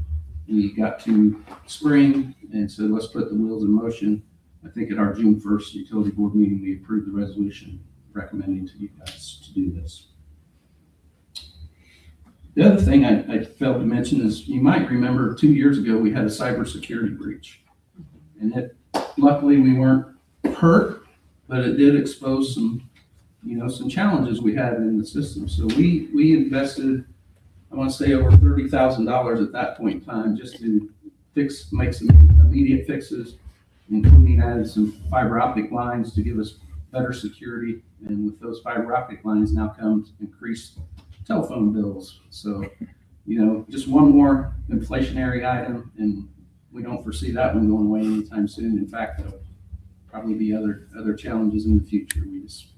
We got to spring and said, let's put the wheels in motion. I think at our June 1st utility board meeting, we approved the resolution recommending to you guys to do this. The other thing I failed to mention is you might remember 2 years ago, we had a cybersecurity breach. And luckily we weren't hurt, but it did expose some challenges we had in the system. So we invested, I want to say over $30,000 at that point in time just to make some immediate fixes, including added some fiber optic lines to give us better security. And with those fiber optic lines now comes increased telephone bills. So, just one more inflationary item, and we don't foresee that one going away anytime soon. In fact, there'll probably be other challenges in the future.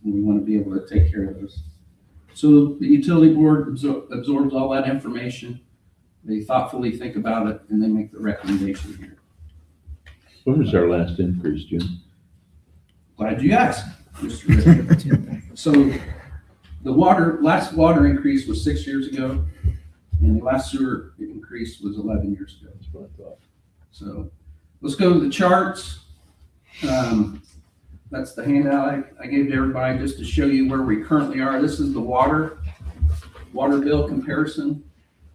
We want to be able to take care of those. So the utility board absorbs all that information. They thoughtfully think about it, and they make the recommendation here. When was our last increase, Jim? Glad you asked, Mr. Richard. So the last water increase was 6 years ago, and the last sewer increase was 11 years ago. That's what I thought. So let's go to the charts. That's the handout I gave to everybody just to show you where we currently are. This is the water bill comparison.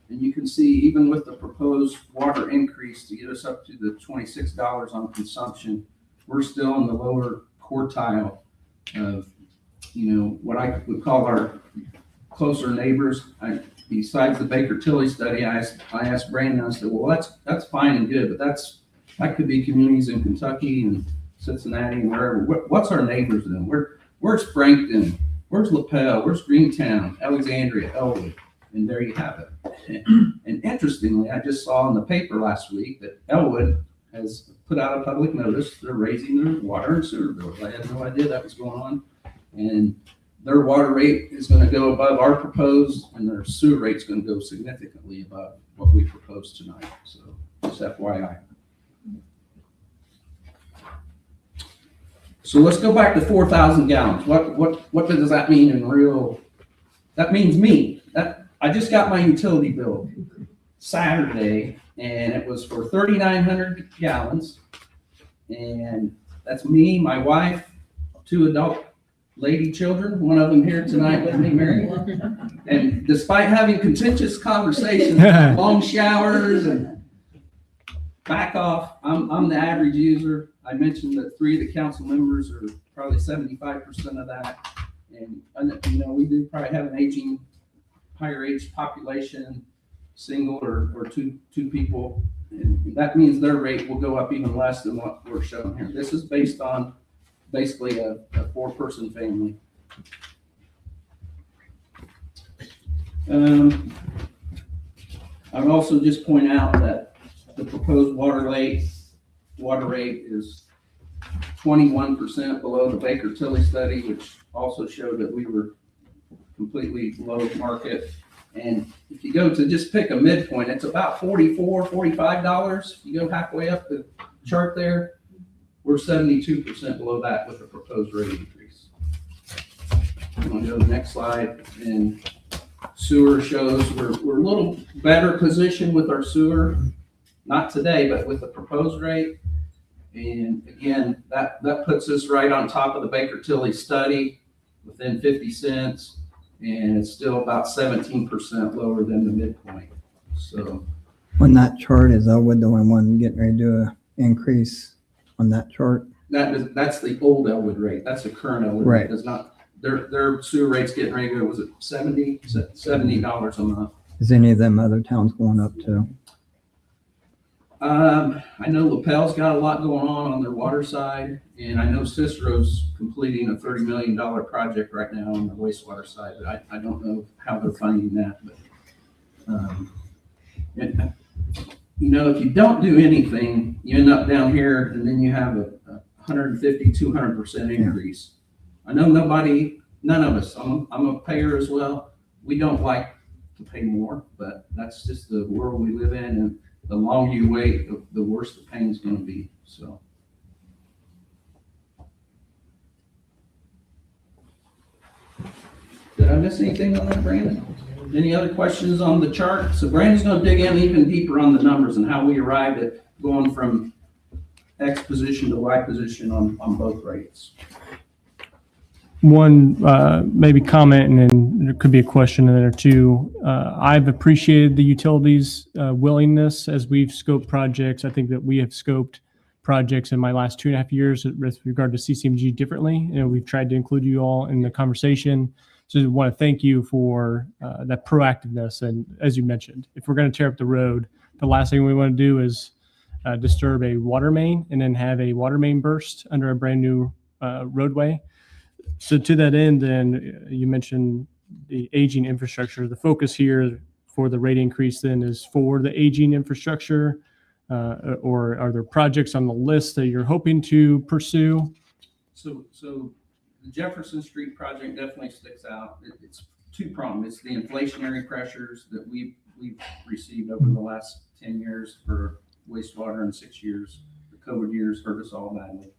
And you can see even with the proposed water increase to get us up to the $26 on consumption, we're still in the lower quartile of, what I would call our closer neighbors. Besides the Baker Tilly study, I asked Brandon, I said, well, that's fine and good, but that could be communities in Kentucky and Cincinnati and wherever. What's our neighbors then? Where's Frankton? Where's LaPel? Where's Greentown? Alexandria, Elwood? And there you have it. And interestingly, I just saw in the paper last week that Elwood has put out a public notice. They're raising their water and sewer bills. I had no idea that was going on. And their water rate is going to go above our proposed, and their sewer rate is going to go significantly above what we proposed tonight. So just FYI. So let's go back to 4,000 gallons. What does that mean in real? That means me. I just got my utility bill Saturday, and it was for 3,900 gallons. And that's me, my wife, 2 adult lady children, one of them here tonight with me, Mary. And despite having contentious conversations, long showers, and back off, I'm the average user. I mentioned that 3 of the council members are probably 75% of that. And we do probably have an higher age population, single or two people. And that means their rate will go up even less than what we're showing here. This is based on basically a 4-person family. I would also just point out that the proposed water rate is 21% below the Baker Tilly study, which also showed that we were completely below market. And if you go to just pick a midpoint, it's about $44, $45. If you go halfway up the chart there, we're 72% below that with the proposed rate increase. I'm going to go to the next slide. And sewer shows we're a little better positioned with our sewer. Not today, but with the proposed rate. And again, that puts us right on top of the Baker Tilly study within 50 cents. And it's still about 17% lower than the midpoint. So On that chart, is Elwood the only one getting ready to do an increase on that chart? that's the old Elwood rate. That's the current Elwood Right. rate. It's not their sewer rate's getting ready to go, was it $70 a month? Is any of them other towns going up too? I know LaPel's got a lot going on their water side, and I know Cicero's completing a $30 million project right now on the wastewater side, but I don't know how they're funding that. But you know, if you don't do anything, you end up down here and then you have a 150, 200% increase. I know none of us, I'm a payer as well. We don't like to pay more, but that's just the world we live in. And the longer you wait, the worse the pain's going to be. So. Did I miss anything on that, Brandon? Any other questions on the chart? So Brandon's going to dig in even deeper on the numbers and how we arrived at going from X position to Y position on both rates. One maybe comment, and then there could be a question in there too. I've appreciated the utilities' willingness as we've scoped projects. I think that we have scoped projects in my last 2.5 years with regard to CCMG differently. You know, we've tried to include you all in the conversation. So I want to thank you for that proactiveness. And as you mentioned, if we're going to tear up the road, the last thing we want to do is disturb a water main and then have a water main burst under a brand new roadway. So to that end, then you mentioned the aging infrastructure. The focus here for the rate increase then is for the aging infrastructure, or are there projects on the list that you're hoping to pursue? So the Jefferson Street project definitely sticks out. It's two-pronged. It's the inflationary pressures that we've received over the last 10 years for wastewater and 6 years. The COVID years hurt us all badly.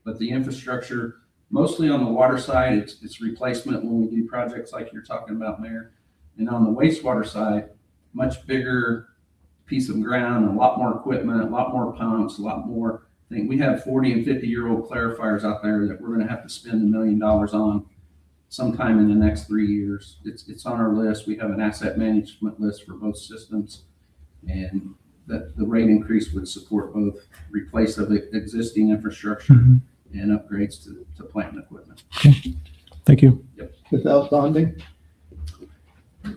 But the infrastructure, mostly on the water side, it's replacement when we do projects like you're talking about, Mayor. And on the wastewater side, much bigger piece of ground, a lot more equipment, a lot more pumps, a lot more. I think we have 40 and 50-year-old clarifiers out there that we're going to have to spend $1 million on sometime in the next 3 years. It's on our list. We have an asset management list for both systems, and that the rate increase would support both replace of existing infrastructure and upgrades to plant and equipment. Okay. Thank you. Yep. Without bonding?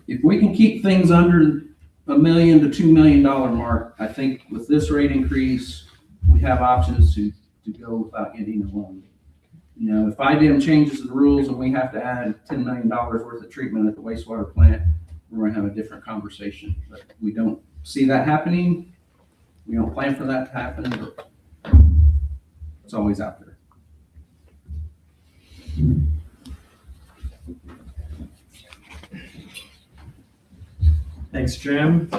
If we can keep things under $1 million to $2 million mark, I think with this rate increase, we have options to go without getting a loan. You know, if IDM changes the rules and we have to add $10 million worth of treatment at the wastewater plant, we're going to have a different conversation. But we don't see that happening. We don't plan for that to happen, but it's always out there. Thanks, Jim.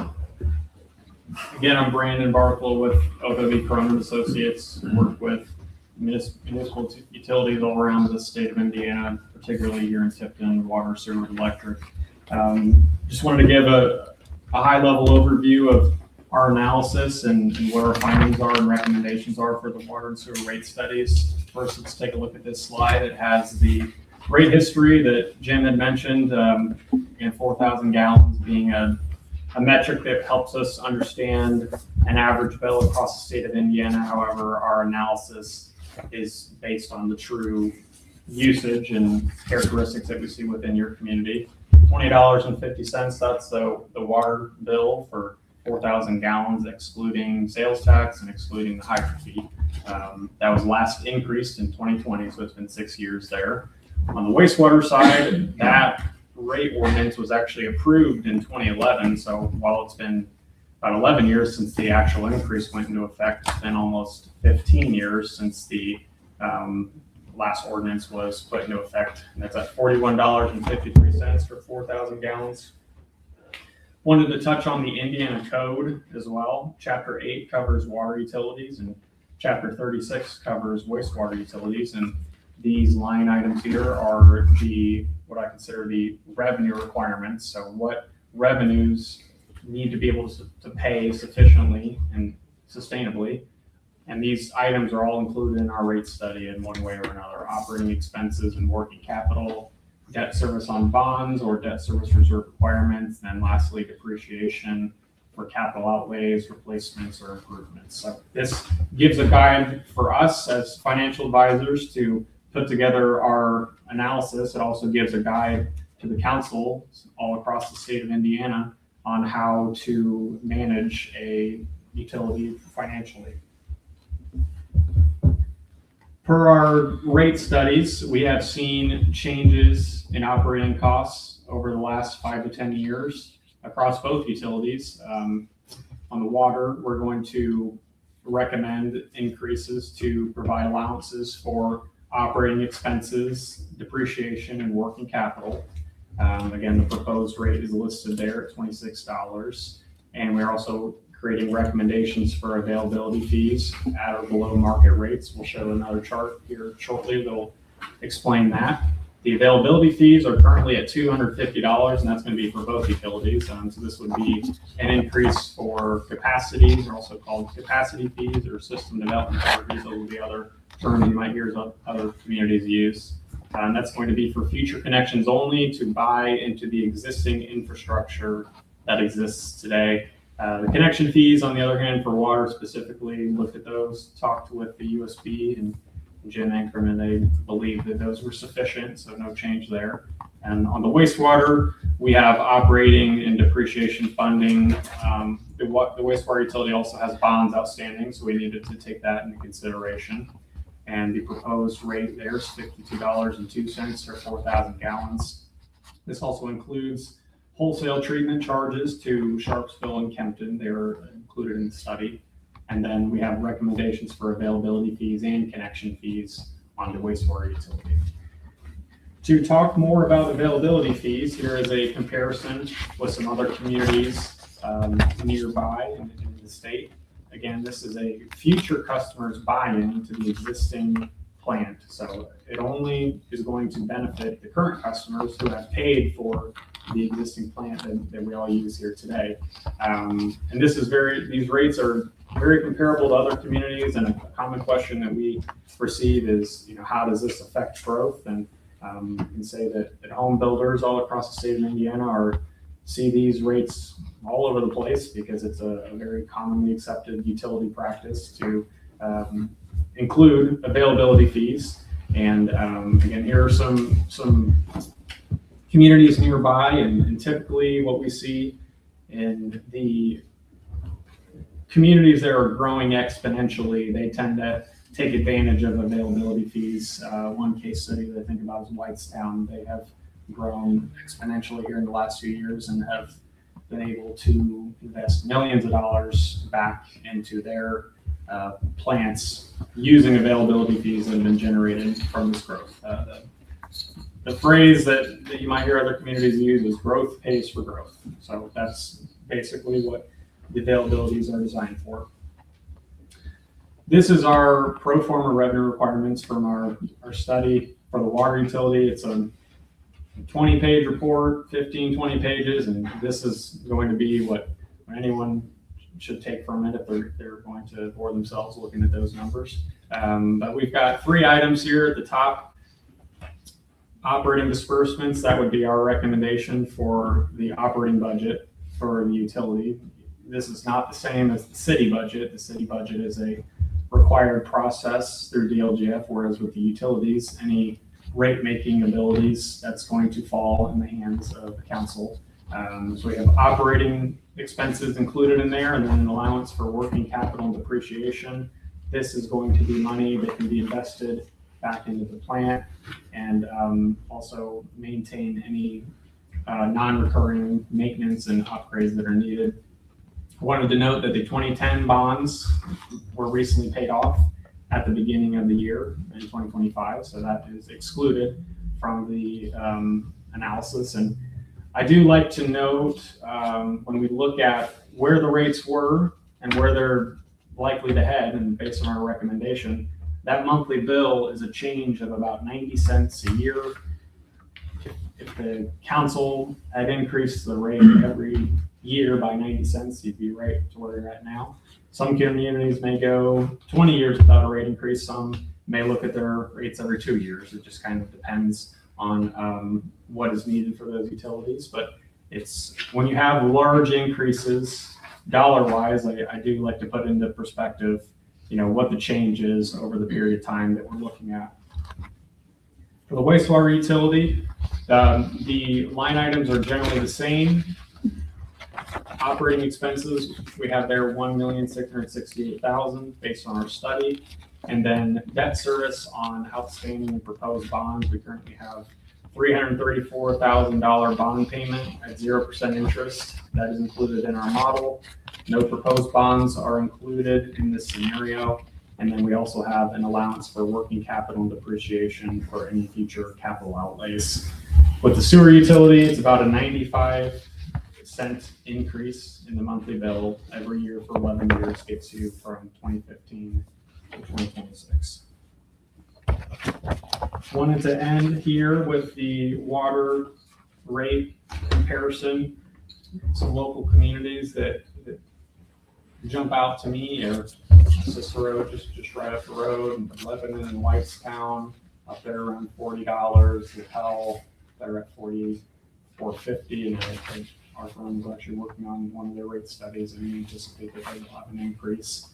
Again, I'm Brandon Barkle with OW Cronin Associates. Work with municipal utilities all around the state of Indiana, particularly here in Tipton, water, sewer, and electric. Just wanted to give a high-level overview of our analysis and what our findings are and recommendations are for the water and sewer rate studies. First, let's take a look at this slide. It has the rate history that Jim had mentioned, and 4,000 gallons being a metric that helps us understand an average bill across the state of Indiana. However, our analysis is based on the true usage and characteristics that we see within your community. $20.50, that's the water bill for 4,000 gallons, excluding sales tax and excluding the hydrant fee. That was last increased in 2020, so it's been 6 years there. On the wastewater side, that rate ordinance was actually approved in 2011. So while it's been about 11 years since the actual increase went into effect, it's been almost 15 years since the last ordinance was put into effect. And that's at $41.53 for 4,000 gallons. Wanted to touch on the Indiana code as well. Chapter 8 covers water utilities and Chapter 36 covers wastewater utilities. And these line items here are what I consider the revenue requirements. So what revenues need to be able to pay sufficiently and sustainably. And these items are all included in our rate study in one way or another: operating expenses and working capital, debt service on bonds or debt service reserve requirements, and then lastly, depreciation for capital outlays, replacements, or improvements. So this gives a guide for us as financial advisors to put together our analysis. It also gives a guide to the council all across the state of Indiana on how to manage a utility financially. Per our rate studies, we have seen changes in operating costs over the last 5 to 10 years across both utilities. On the water, we're going to recommend increases to provide allowances for operating expenses, depreciation, and working capital. Again, the proposed rate is listed there at $26. And we're also creating recommendations for availability fees at or below market rates. We'll show another chart here shortly that'll explain that. The availability fees are currently at $250, and that's going to be for both utilities. So this would be an increase for capacity. They're also called capacity fees or system development charges. Those will be other terms you might hear other communities use. And that's going to be for future connections only to buy into the existing infrastructure that exists today. The connection fees, on the other hand, for water specifically, looked at those, talked with the USB and Jim Ankrum, and they believe that those were sufficient, so no change there. And on the wastewater, we have operating and depreciation funding. The wastewater utility also has bonds outstanding, so we needed to take that into consideration. And the proposed rate there is $52.02 for 4,000 gallons. This also includes wholesale treatment charges to Sharpsville and Kempton. They were included in the study. And then we have recommendations for availability fees and connection fees on the wastewater utility. To talk more about availability fees, here is a comparison with some other communities nearby in the state. Again, this is a future customer's buy-in to the existing plant. So it only is going to benefit the current customers who have paid for the existing plant that we all use here today. And these rates are very comparable to other communities, and a common question that we receive is, how does this affect growth? And you can say that home builders all across the state of Indiana see these rates all over the place because it's a very commonly accepted utility practice to include availability fees. And again, here are some communities nearby, and typically what we see in the communities that are growing exponentially, they tend to take advantage of availability fees. One case study that I think about is Whitestown. They have grown exponentially here in the last few years and have been able to invest millions of dollars back into their plants using availability fees that have been generated from this growth. The phrase that you might hear other communities use is growth pays for growth. So that's basically what the availabilities are designed for. This is our pro forma revenue requirements from our study for the water utility. It's a 20-page report, 20 pages, and this is going to be what anyone should take from it if they're going to bore themselves looking at those numbers. But we've got 3 items here at the top. Operating disbursements, that would be our recommendation for the operating budget for the utility. This is not the same as the city budget. The city budget is a required process through DLGF, whereas with the utilities, any rate-making abilities, that's going to fall in the hands of the council. So we have operating expenses included in there, and then an allowance for working capital and depreciation. This is going to be money that can be invested back into the plant and also maintain any non-recurring maintenance and upgrades that are needed. I wanted to note that the 2010 bonds were recently paid off at the beginning of the year in 2025, so that is excluded from the analysis. And I do like to note when we look at where the rates were and where they're likely to head, and based on our recommendation, that monthly bill is a change of about 90 cents a year. If the council had increased the rate every year by 90 cents, you'd be right to where you're at now. Some communities may go 20 years without a rate increase. Some may look at their rates every 2 years. It just kind of depends on what is needed for those utilities. But it's when you have large increases dollar-wise, I do like to put into perspective, what the change is over the period of time that we're looking at. For the wastewater utility, the line items are generally the same. Operating expenses, we have there $1,668,000 based on our study. And then debt service on outstanding and proposed bonds, we currently have $334,000 bond payment at 0% interest. That is included in our model. No proposed bonds are included in this scenario. And then we also have an allowance for working capital and depreciation for any future capital outlays. With the sewer utility, it's about a 95-cent increase in the monthly bill every year for 11 years, gets you from 2015 to 2026. Wanted to end here with the water rate comparison. Some local communities that jump out to me are Cicero, just right up the road, Lebanon and Whitestown, up there around $40. Lapel, they're at $44.50, and I think our firm is actually working on one of their rate studies, and we anticipate that they will have an increase.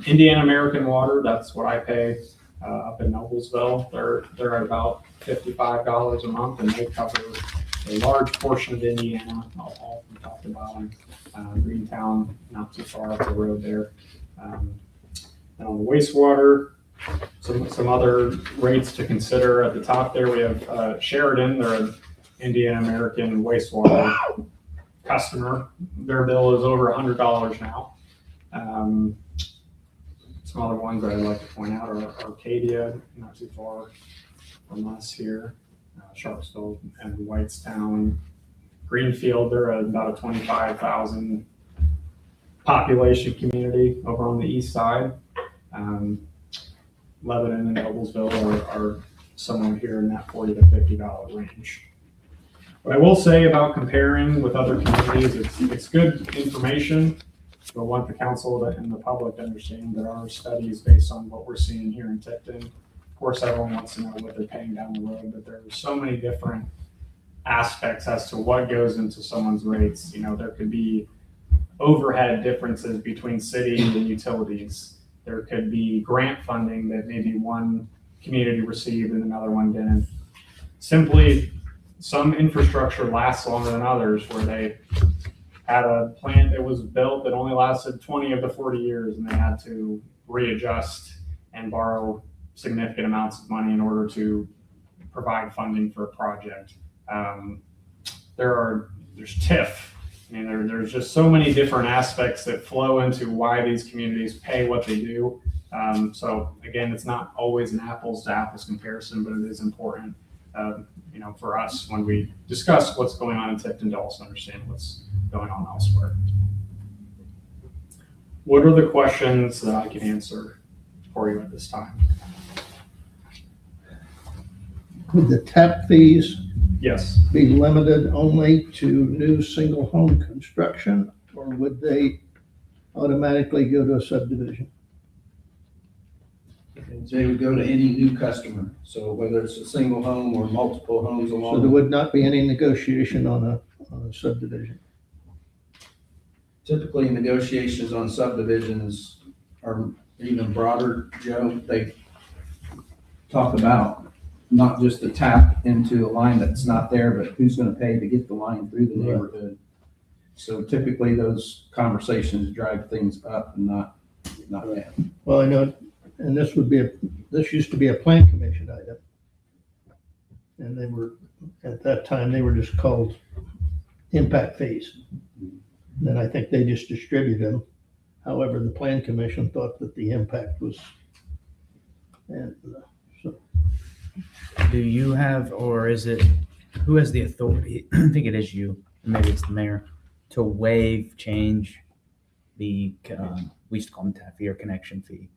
Indiana American Water, that's what I pay up in Noblesville. They're at about $55 a month, and they cover a large portion of Indiana, all from top to bottom. Greentown, not too far up the road there. And on the wastewater, some other rates to consider. At the top there, we have Sheridan. They're an Indiana American wastewater customer. Their bill is over $100 now. Some other ones that I'd like to point out are Arcadia, not too far from us here. Sharpsville and Whitestown. Greenfield, they're about a 25,000 population community over on the east side. Lebanon and Noblesville are somewhere here in that $40 to $50 range. What I will say about comparing with other communities, it's good information. But I want the council and the public to understand there are studies based on what we're seeing here in Tipton. Of course, everyone wants to know what they're paying down the road, but there are so many different aspects as to what goes into someone's rates. You know, there could be overhead differences between city and utilities. There could be grant funding that maybe one community received and another one didn't. Simply, some infrastructure lasts longer than others, where they had a plant that was built that only lasted 20 of the 40 years, and they had to readjust and borrow significant amounts of money in order to provide funding for a project. There's TIF. I mean, there's just so many different aspects that flow into why these communities pay what they do. So again, it's not always an apples to apples comparison, but it is important, for us when we discuss what's going on in Tipton to also understand what's going on elsewhere. What are the questions that I can answer for you at this time? Would the tap fees Yes. be limited only to new single home construction, or would they automatically go to a subdivision? They would go to any new customer, so whether it's a single home or multiple homes So along. there would not be any negotiation on a subdivision? Typically, negotiations on subdivisions are even broader, Joe. They talk about not just the tap into a line that's not there, but who's gonna pay to get the line through the neighborhood. So typically, those conversations drive things up and not down. Well, I know, and this used to be a plan commission item. And they were, at that time, they were just called impact fees. Then I think they just distributed them. However, the plan commission thought that the impact was, and so. Do you have, or is it, who has the authority? I think it is you, maybe it's the mayor, to waive, change the, we used to call them tap fee or connection fee.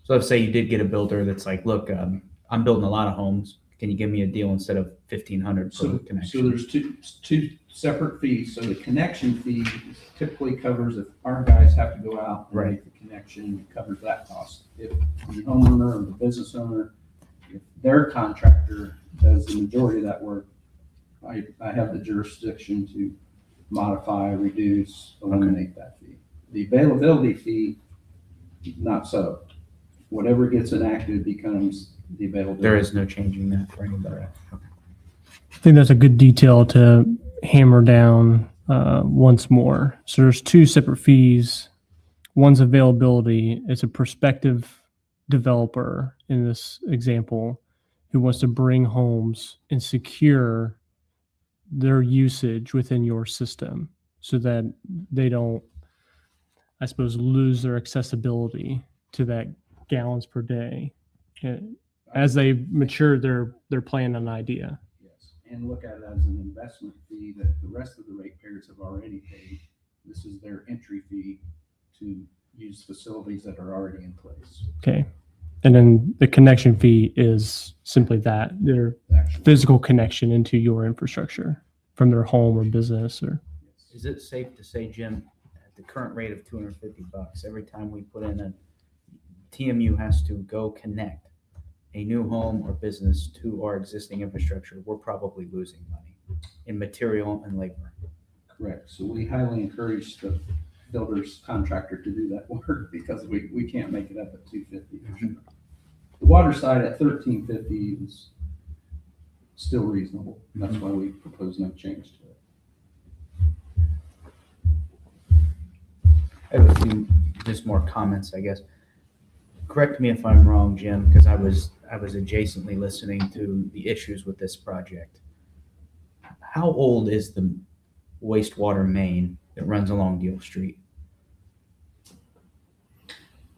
So let's say you did get a builder that's like, look, I'm building a lot of homes. Can you give me a deal instead of $1,500 per So connection? there's two separate fees. So the connection fee typically covers if our guys have to go out and make the connection, it covers that cost. If the homeowner or the business owner, if their contractor does the majority of that work, I have the jurisdiction to modify, reduce, eliminate that fee. The availability fee, not so. Whatever gets enacted becomes the availability. There is no changing that for anybody. Okay. I think that's a good detail to hammer down once more. So there's two separate fees. One's availability. It's a prospective developer in this example who wants to bring homes and secure their usage within your system so that they don't, I suppose, lose their accessibility to that gallons per day. As they mature their plan and idea. Yes, and look at it as an investment fee that the rest of the ratepayers have already paid. This is their entry fee to use facilities that are already in place. Okay. And then the connection fee is simply that, their Actually, physical connection into your infrastructure from their home or business or. Is it safe to say, Jim, at the current rate of $250, every time we put in TMU has to go connect a new home or business to our existing infrastructure, we're probably losing money in material and labor. correct. So we highly encourage the builder's contractor to do that work because we can't make it up at $250. The water side at $13.50 is still reasonable. That's why we propose no change to it. I have a few just more comments, I guess. Correct me if I'm wrong, Jim, because I was adjacently listening to the issues with this project. How old is the wastewater main that runs along Deal Street?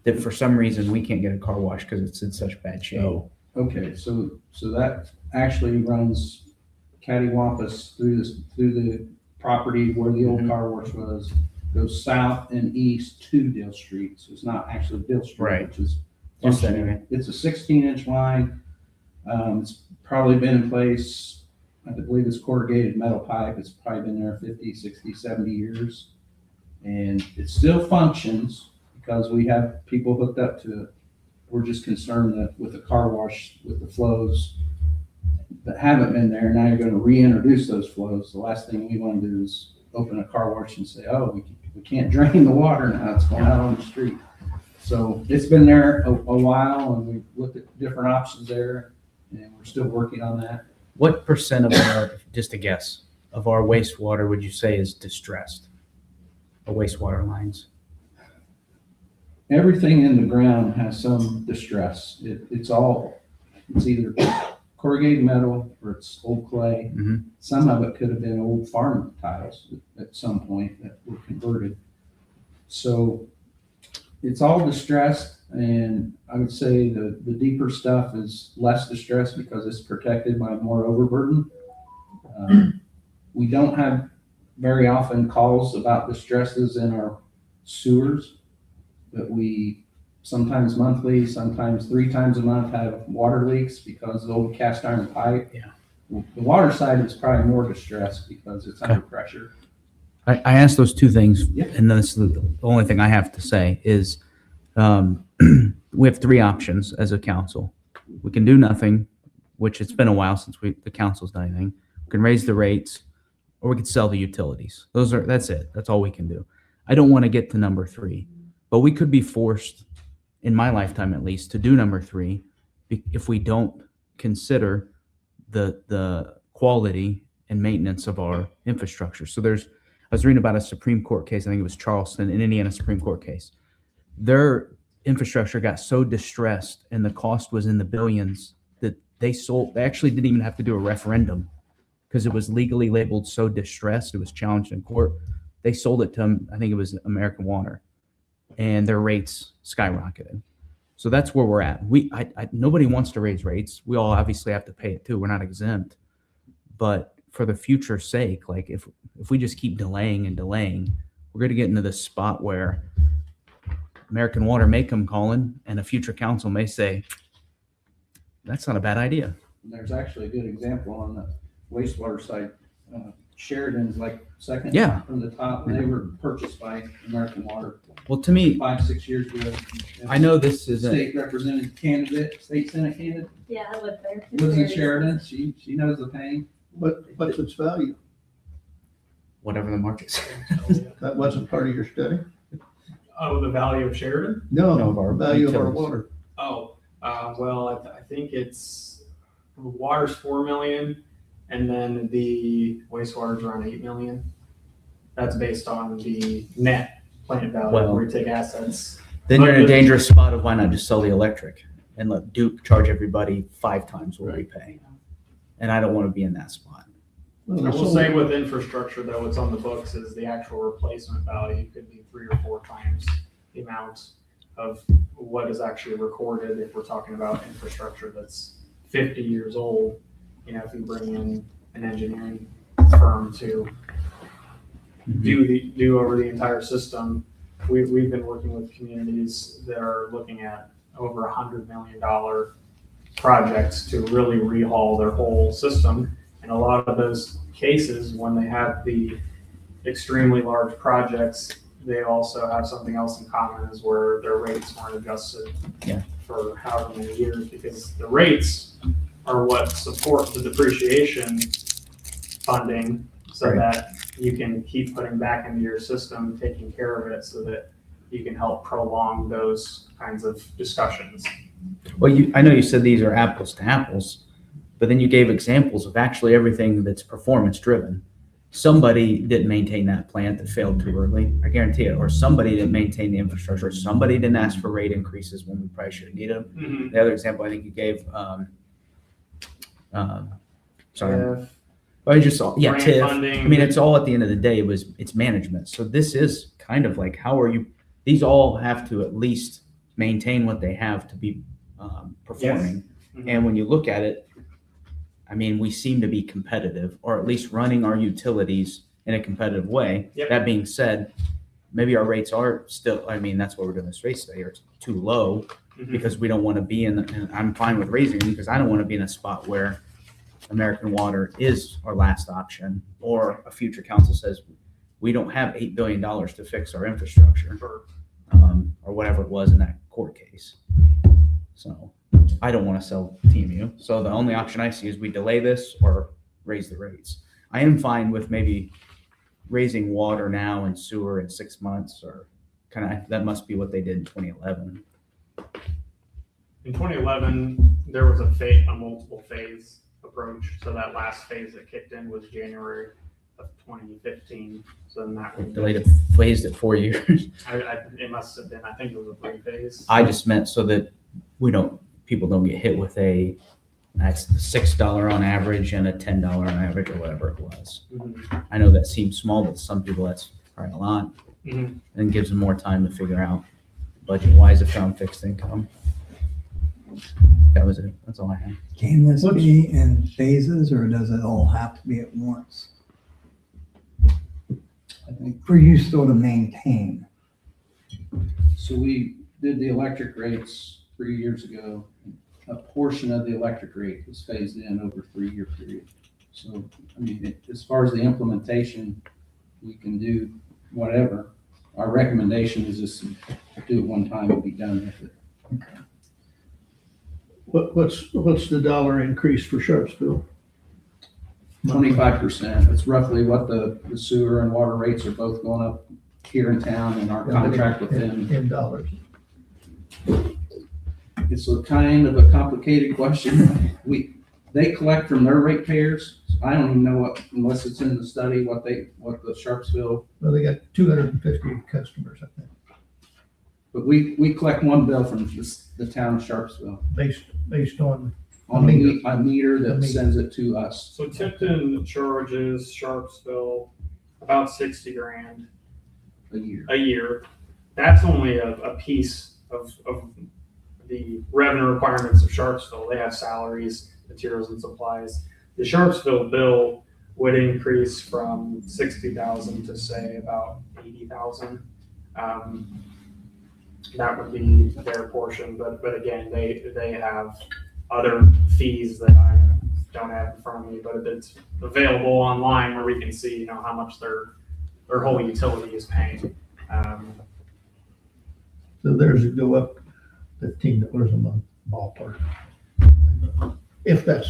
That for some reason we can't get a car wash because it's in such bad shape. Oh, okay. So that actually runs cattywampus through the property where the old car wash was, goes south and east to Deal Street. So it's not actually Deal Street, Right. which is Just functioning. anyway. It's a 16-inch line. It's probably been in place. I believe it's corrugated metal pipe. It's probably been there 50, 60, 70 years. And it still functions because we have people hooked up to it. We're just concerned that with the car wash, with the flows that haven't been there, now you're going to reintroduce those flows. The last thing we want to do is open a car wash and say, oh, we can't drain the water now. It's going out on the street. So it's been there a while, and we've looked at different options there, and we're still working on that. What percent of our, just a guess, of our wastewater would you say is distressed? The wastewater lines? Everything in the ground has some distress. It's either corrugated metal or it's old clay. Mhm. Some of it could have been old farm tiles at some point that were converted. So it's all distressed, and I would say the deeper stuff is less distressed because it's protected by more overburden. We don't have very often calls about distresses in our sewers, but we sometimes monthly, sometimes 3 times a month have water leaks because of the old cast iron pipe. Yeah. The water side is probably more distressed because it's under pressure. I asked those two things, Yep. and this is the only thing I have to say is we have 3 options as a council. We can do nothing, which it's been a while since the council's done anything. We can raise the rates, or we could sell the utilities. That's it. That's all we can do. I don't want to get to number 3, but we could be forced, in my lifetime at least, to do number 3 if we don't consider the quality and maintenance of our infrastructure. So I was reading about a Supreme Court case, I think it was Charleston, an Indiana Supreme Court case. Their infrastructure got so distressed and the cost was in the billions that they actually didn't even have to do a referendum because it was legally labeled so distressed. It was challenged in court. They sold it to, I think it was American Water, and their rates skyrocketed. So that's where we're at. Nobody wants to raise rates. We all obviously have to pay it too. We're not exempt, but for the future's sake, like if we just keep delaying and delaying, we're going to get into this spot where American Water may come calling and a future council may say, that's not a bad idea. There's actually a good example on the wastewater side. Sheridan's like second Yeah. from the top. They were purchased by American Water Well, to me, 5-6 years ago. I know this is State representative candidate, state senate candidate, Yeah, I live there. lives in Sheridan. She knows the pain. What's its value? whatever the market says. That wasn't part of your study? Oh, the value of Sheridan? No, No, of our value of our utilities. water. Oh, well, I think it's, the water's 4 million, and then the wastewater's around 8 million. That's based on the net plant value, Well- where you take assets. Then you're in a dangerous spot of why not just sell the electric and let Duke charge everybody 5 times what we pay. And I don't want to be in that spot. I will say with infrastructure though, what's on the books is the actual replacement value could be 3 or 4 times the amount of what is actually recorded if we're talking about infrastructure that's 50 years old. You know, if you bring in an engineering firm to do over the entire system, we've been working with communities that are looking at over $100 million projects to really rehaul their whole system. And a lot of those cases, when they have the extremely large projects, they also have something else in common, is where their rates weren't adjusted for however many years, because the rates are what support the depreciation funding, so that you can keep putting back into your system, taking care of it, so that you can help prolong those kinds of discussions. Well, I know you said these are apples to apples, but then you gave examples of actually everything that's performance driven. Somebody didn't maintain that plant that failed too early, I guarantee it, or somebody didn't maintain the infrastructure, somebody didn't ask for rate increases when we probably should have needed them. Mm-hmm. The other example I think you gave, sorry. If I just saw, grant TIF. funding- I mean, it's all at the end of the day it's management. So this is kind of like, how are you, these all have to at least maintain what they have to be performing. Mhm. And when you look at it, I mean, we seem to be competitive, or at least running our utilities in a competitive way. Yep. That being said, maybe our rates are still, I mean, that's what we're doing this race today, are too low, Mhm. because we don't want to be and I'm fine with raising them, because I don't want to be in a spot where American Water is our last option, or a future council says, we don't have $8 billion to fix our infrastructure, Sure. or whatever it was in that court case. So I don't want to sell TMU. So the only option I see is we delay this or raise the rates. I am fine with maybe raising water now and sewer in 6 months, or that must be what they did in 2011. In 2011, there was a multiple phase approach. So that last phase that kicked in was January of 2015. So then that would Delayed it, phased it 4 years. it must have been, I think it was a 3-phase. I just meant so that people don't get hit with that's $6 on average and a $10 on average, or whatever it was. Mhm. I know that seems small, but to some people that's probably a lot, Mhm. and gives them more time to figure out budget wise if they're on fixed income. That was it. That's all I had. Can this be in phases, or does it all have to be at once? I think, For you still to maintain? so we did the electric rates 3 years ago. A portion of the electric rate was phased in over a 3-year period. So, I mean, as far as the implementation, we can do whatever. Our recommendation is just to do it one time and be done with it. What's the dollar increase for Sharpsville? 25%. It's roughly what the sewer and water rates are both going up here in town, and our contract with them. In dollars. It's a kind of a complicated question. They collect from their ratepayers. I don't even know what, unless it's in the study, what the Sharpsville, Well, they got 250 customers, I think, but we collect one bill from the town of Sharpsville based on, on a meter that sends it to us. So Tipton charges Sharpsville about $60,000 A year. a year. That's only a piece of the revenue requirements of Sharpsville. They have salaries, materials, and supplies. The Sharpsville bill would increase from 60,000 to say about 80,000. That would be their portion, but again, they have other fees that I don't have in front of me, but it's available online where we can see, how much their whole utility is paying. so theirs would go up $15 a month ballpark. If that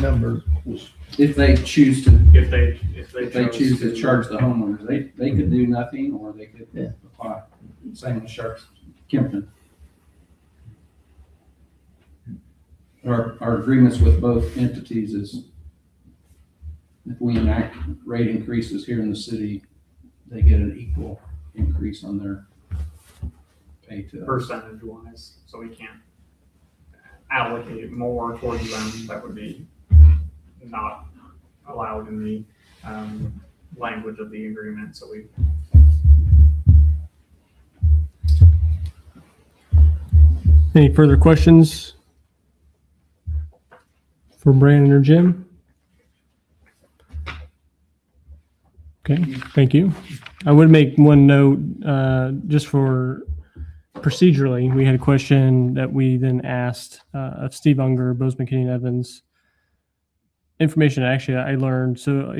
number was, If they choose to, If they choose to charge the homeowners, they could do nothing, or they could Yeah. apply. Same with Kempton. Our agreements with both entities is if we enact rate increases here in the city, they get an equal increase on their pay to us. percentage wise, so we can't allocate more towards them that would be not allowed in the language of the agreement. So we Any further questions for Brandon or Jim? Okay, thank you. I would make one note, just for procedurally, we had a question that we then asked of Steve Unger, Bozeman, Kenny Evans. Information actually I learned. So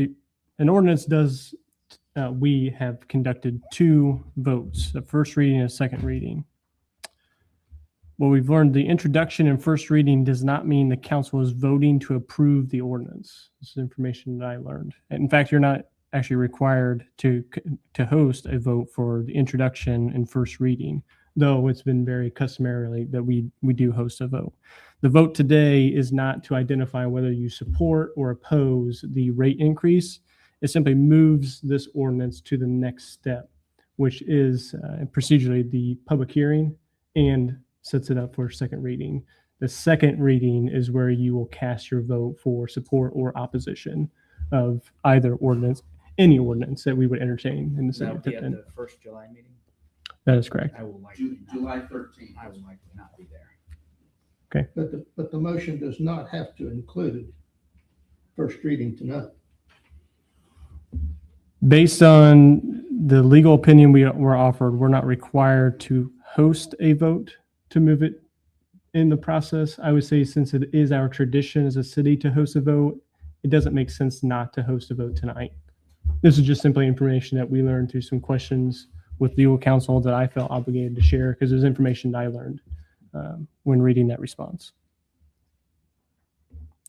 an ordinance does, we have conducted 2 votes, a first reading and a second reading. What we've learned, the introduction and first reading does not mean the council is voting to approve the ordinance. This is information that I learned. And in fact, you're not actually required to host a vote for the introduction and first reading, though it's been very customarily that we do host a vote. The vote today is not to identify whether you support or oppose the rate increase. It simply moves this ordinance to the next step, which is procedurally the public hearing, and sets it up for a second reading. The second reading is where you will cast your vote for support or opposition of either ordinance, any ordinance that we would entertain in the city of Tipton. The first July meeting? That is correct. I will likely not, July 13th. I will likely not be there. But the motion does not have to include first reading tonight. Based on the legal opinion we were offered, we're not required to host a vote to move it in the process. I would say, since it is our tradition as a city to host a vote, it doesn't make sense not to host a vote tonight. This is just simply information that we learned through some questions with legal counsel that I felt obligated to share, because there's information that I learned when reading that response.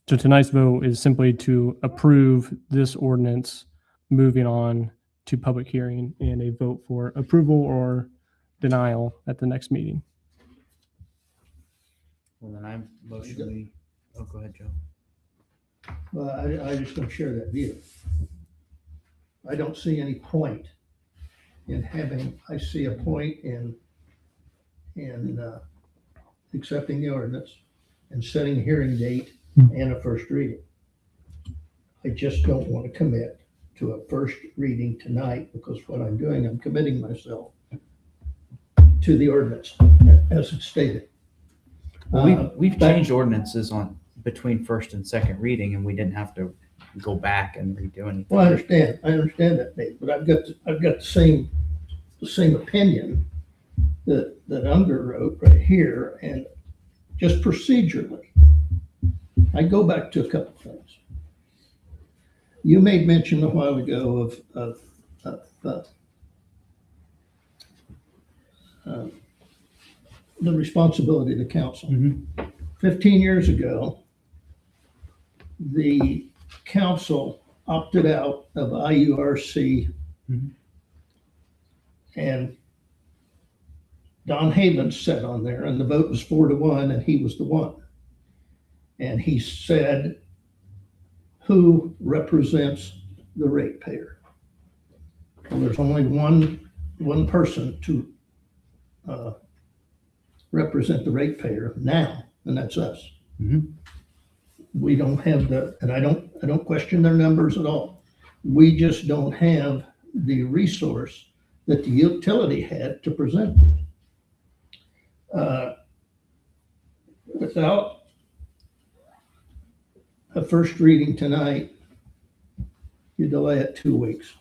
So tonight's vote is simply to approve this ordinance, moving on to public hearing and a vote for approval or denial at the next meeting. Well, then I'm motionally, oh, go ahead, Joe. Well, I just don't share that view. I don't see any point in I see a point in accepting the ordinance and setting a hearing date and a first reading. I just don't want to commit to a first reading tonight, because what I'm doing, I'm committing myself to the ordinance as it's stated. Well, we've changed ordinances on between first and second reading, and we didn't have to go back and redo anything. Well, I understand that, Nate, but I've got the same opinion that Unger wrote right here, and just procedurally, I go back to a couple things. You made mention a while ago of the responsibility of the council. 15 years ago, the council opted out of IURC, and Don Havens sat on there, and the vote was 4-1, and he was the one. And he said, who represents the ratepayer? Well, there's only one person to represent the ratepayer now, and that's us. We don't have and I don't question their numbers at all. We just don't have the resource that the utility had to present. Without a first reading tonight, you delay it 2 weeks.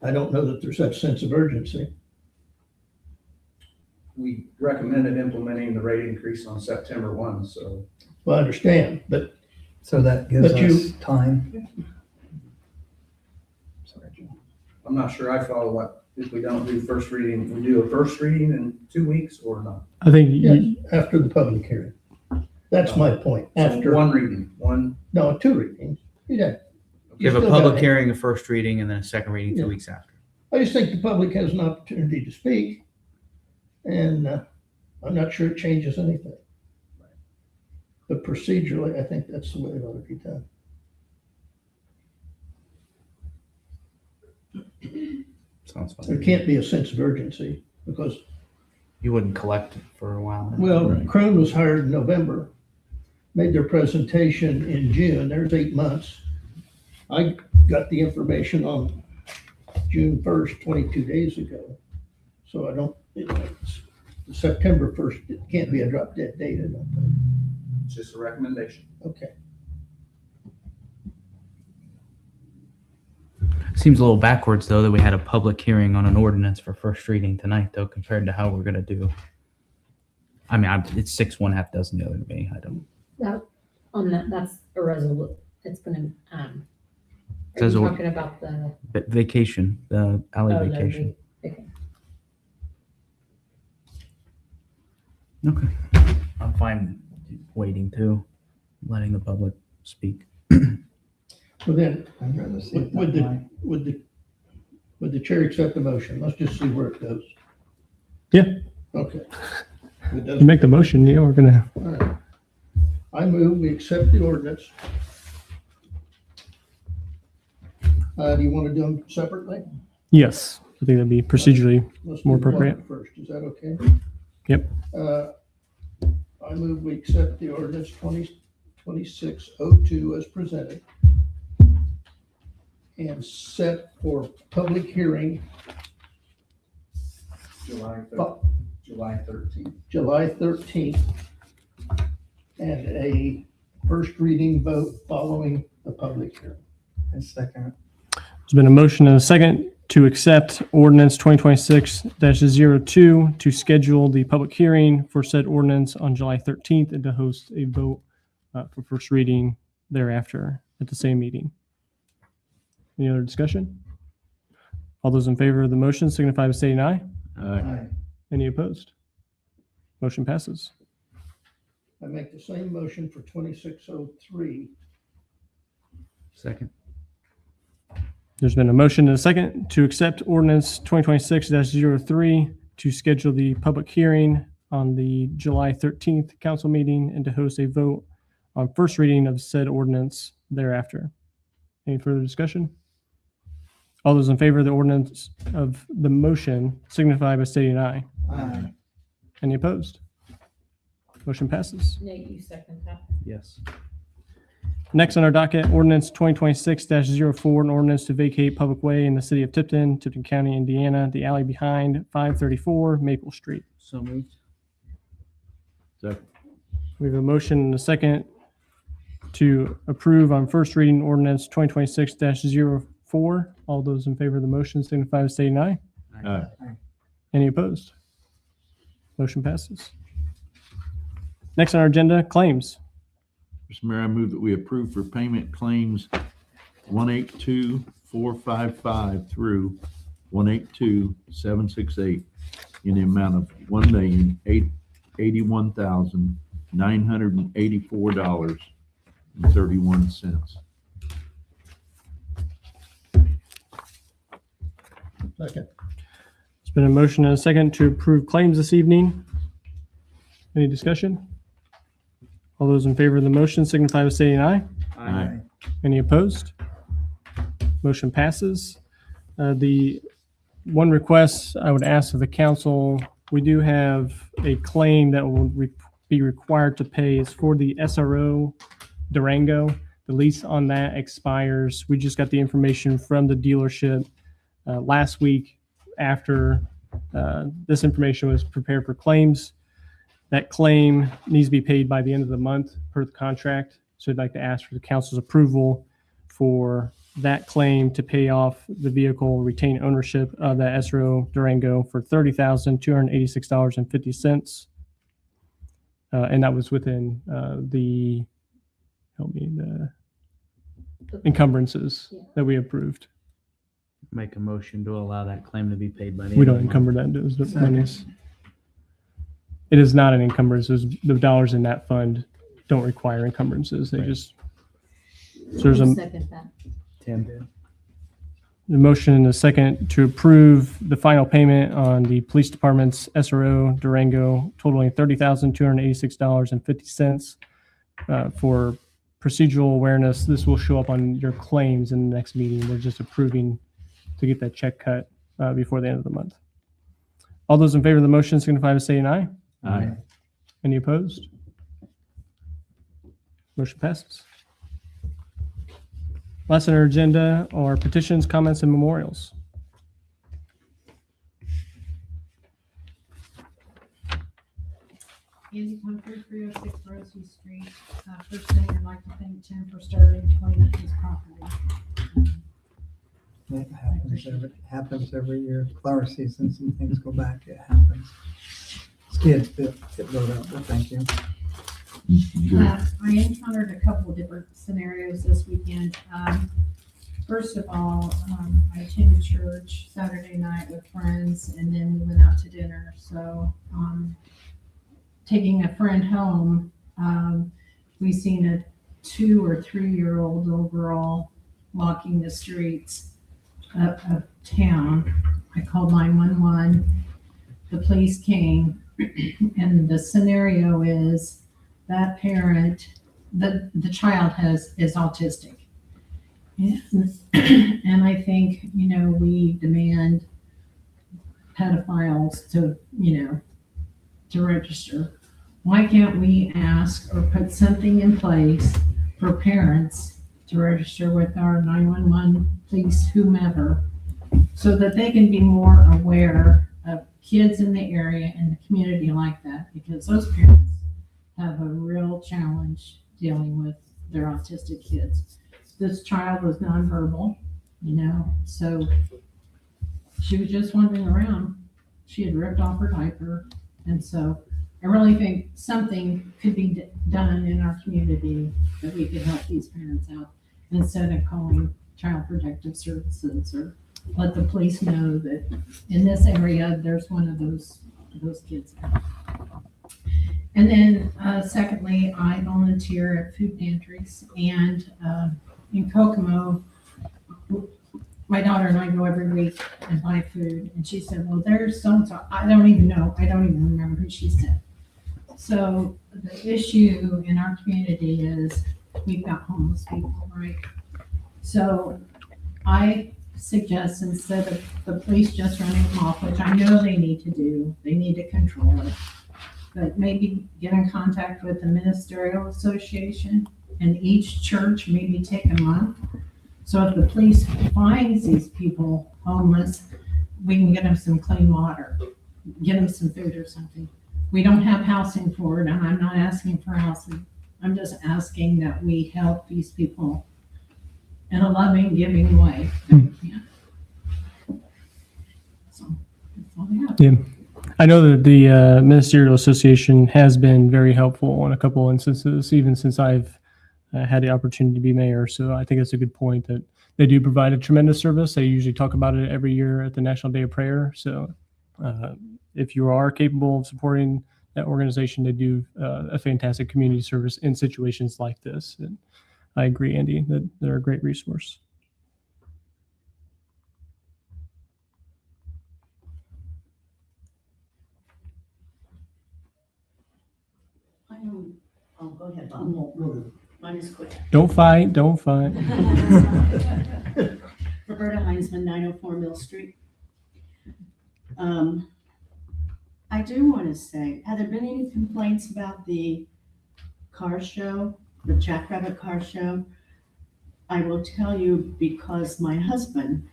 I don't know that there's that sense of urgency. We recommended implementing the rate increase on September 1, so. Well, I understand, but So that gives But you- us time. Sorry, Jim. I'm not sure I follow what, if we don't do first reading, we do a first reading in 2 weeks or not? I think yes, after the public hearing. That's my point. So After, one reading, no, 2 readings. Yeah. You have a still public got it. hearing, a first reading, and then a second reading 2 Yeah. weeks after. I just think the public has an opportunity to speak, and I'm not sure it changes anything. But procedurally, I think that's the way it ought to be done. Sounds There fine. can't be a sense of urgency, because You wouldn't collect it for a while. Well, Right. Crown was hired in November, made their presentation in June, there's 8 months. I got the information on June 1st, 22 days ago. So I don't, September 1st, it can't be a drop dead date, I don't think. It's just a recommendation. Okay. Seems a little backwards, though, that we had a public hearing on an ordinance for first reading tonight, though, compared to how we're going to do. I mean, it's 6, 1/2 the other to me. I don't. That's a resolution. It's gonna, are Says you or- talking about the? Vacation, the alley oh, no, vacation. okay. Okay. I'm fine waiting too, letting the public speak. Well then, I'd rather see it would that way. the chair accept the motion? Let's just see where it goes. Yeah. Okay. It You doesn't- make the motion, yeah, we're gonna, All right. I move we accept the ordinance. Do you want to do them separately? yes, I think that'd be procedurally. Let's More do one appropriate. first, is that okay? Yep. I move we accept the ordinance 2026-02 as presented and set for public hearing July Fu- July 13th. July 13th and a first reading vote following the public hearing. A second. There's been a motion and a second to accept ordinance 2026-02 to schedule the public hearing for said ordinance on July 13th and to host a vote for first reading thereafter at the same meeting. Any other discussion? All those in favor of the motion signify by stating aye. Aye. Any opposed? Motion passes. I make the same motion for 2603. Second. There's been a motion and a second to accept ordinance 2026-03 to schedule the public hearing on the July 13th council meeting and to host a vote on first reading of said ordinance thereafter. Any further discussion? All those in favor of the ordinance of the motion signify by stating aye. Aye. Any opposed? Motion passes. Nate, you second that? Yes. Next on our docket, ordinance 2026-04, an ordinance to vacate public way in the city of Tipton, Tipton County, Indiana, the alley behind 534 Maple Street. So moved. Second. We have a motion and a second to approve on first reading ordinance 2026-04. All those in favor of the motion signify by stating aye. Aye. Any opposed? Motion passes. Next on our agenda, claims. Mr. Mayor, I move that we approve for payment claims 182,455 through 182,768 in the amount of $1,081,984.31. Second. There's been a motion and a second to approve claims this evening. Any discussion? All those in favor of the motion signify by stating aye. Aye. Any opposed? Motion passes. The one request I would ask of the council, we do have a claim that will be required to pay is for the SRO Durango. The lease on that expires. We just got the information from the dealership last week after this information was prepared for claims. That claim needs to be paid by the end of the month per the contract. So I'd like to ask for the council's approval for that claim to pay off the vehicle, retain ownership of that SRO Durango for $30,286.50. And that was within the encumbrances that we approved. Make a motion to allow that claim to be paid by the We end don't of the encumber that, those monies. It is not an encumbrance. The dollars in that fund don't require encumbrances. They just, so there's a Second that. Tim. the motion and a second to approve the final payment on the police department's SRO Durango totaling $30,286.50 for procedural awareness. This will show up on your claims in the next meeting. We're just approving to get that check cut before the end of the month. All those in favor of the motion signify by saying aye. Aye. Any opposed? Motion passes. Last on our agenda are petitions, comments, and memorials. Andy Humphrey, 306 Rosie Street. First thing, I'd like to thank Tim for starting cleaning up his property. It happens every year. Flower season, some things go back, it happens. Skids get built up, but thank you. I encountered a couple of different scenarios this weekend. First of all, I attended church Saturday night with friends, and then we went out to dinner. So, taking a friend home, we seen a 2 or 3-year-old little girl walking the streets of town. I called 911. The police came, and the scenario is that parent, the child is autistic. And I think, we demand pedophiles to register. Why can't we ask or put something in place for parents to register with our 911, police, whomever, so that they can be more aware of kids in the area and the community like that, because those parents have a real challenge dealing with their autistic kids. This child was nonverbal, so she was just wandering around. She had ripped off her diaper, and so I really think something could be done in our community that we could help these parents out instead of calling Child Protective Services, or let the police know that in this area there's one of those kids. And then secondly, I volunteer at food pantries, and in Kokomo, my daughter and I go every week and buy food, and she said, well, there's so-and-so. I don't even remember who she said. So the issue in our community is we've got homeless people, right? So I suggest, instead of the police just running them off, which I know they need to do, they need to control it, but maybe get in contact with the ministerial association, and each church maybe take a month. So if the police finds these people homeless, we can get them some clean water, get them some food or something. We don't have housing for it, and I'm not asking for housing. I'm just asking that we help these people in a loving, giving way. So that's all I have. Yeah. I know that the Ministerial Association has been very helpful in a couple instances, even since I've had the opportunity to be mayor. So I think that's a good point, that they do provide a tremendous service. They usually talk about it every year at the National Day of Prayer. So if you are capable of supporting that organization, they do a fantastic community service in situations like this. And I agree, Andy, that they're a great resource. Oh, go ahead, Bob. Mine is quick. Don't fight. Roberta Heinzman, 904 Mill Street. I do want to say, have there been any complaints about the car show, the Jackrabbit car show? I will tell you, because my husband,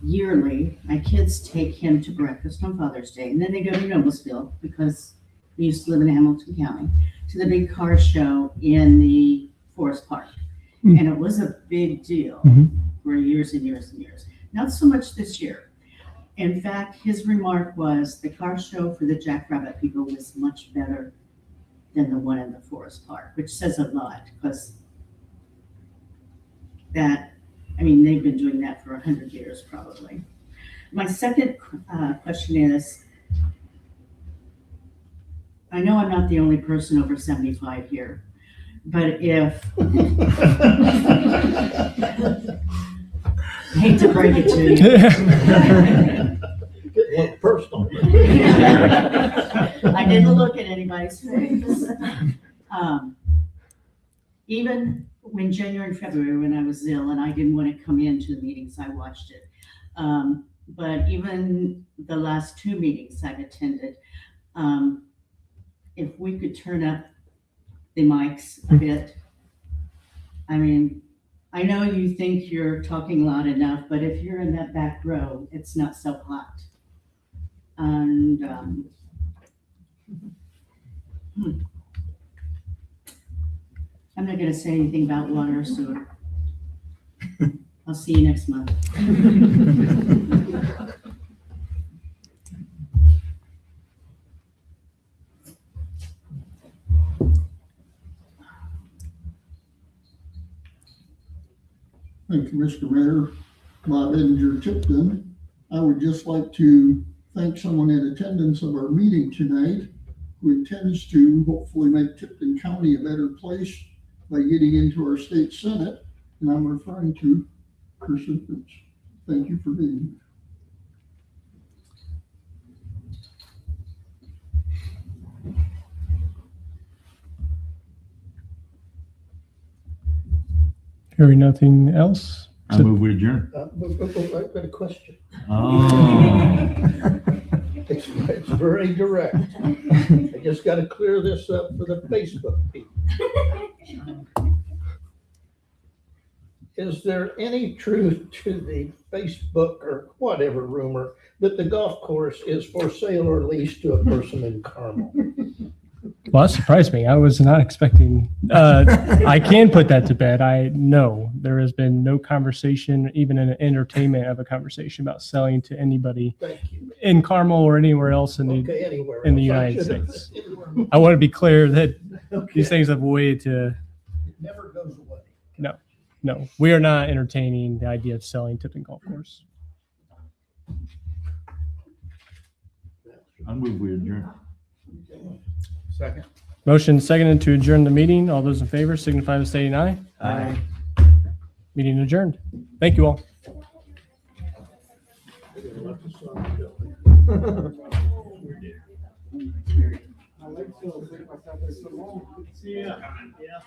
yearly, my kids take him to breakfast on Father's Day, and then they go to Noblesville, because we used to live in Hamilton County, to the big car show in the Forest Park. And it was a big deal for years and years and years. Not so much this year. In fact, his remark was the car show for the Jackrabbit people was much better than the one in the Forest Park, which says a lot, because they've been doing that for 100 years probably. My second question is, I know I'm not the only person over 75 here, but if, I hate to break it to you. Get personal. I didn't look at anybody's face. Even when January and February, when I was ill and I didn't want to come into the meetings, I watched it. but even the last two meetings I've attended, if we could turn up the mics a bit. I mean, I know you think you're talking loud enough, but if you're in that back row, it's not so hot. And, I'm not gonna say anything about water or sewer. I'll see you next month. Thank you, Mr. Mayor. Bob Edinger Tipton. I would just like to thank someone in attendance of our meeting tonight who intends to hopefully make Tipton County a better place by getting into our state senate, and I'm referring to Kirsten Finch. Thank you for being here. Hearing nothing else? I move we adjourn. I've got a question. Oh. It's very direct. I just got to clear this up for the Facebook people. Is there any truth to the Facebook or whatever rumor that the golf course is for sale or lease to a person in Carmel? Well, that surprised me. I was not expecting, I can put that to bed. There has been no conversation, even in entertainment of a conversation about selling to anybody Thank you. in Carmel or anywhere else in the Anywhere in the else. United States. I want to be clear that these things have waited to, It never goes away. no, we are not entertaining the idea of selling Tipton Golf Course. I move we adjourn. Second. Motion seconded to adjourn the meeting. All those in favor signify by stating aye. Aye. Meeting adjourned. Thank you all. I like to. See ya. Yeah.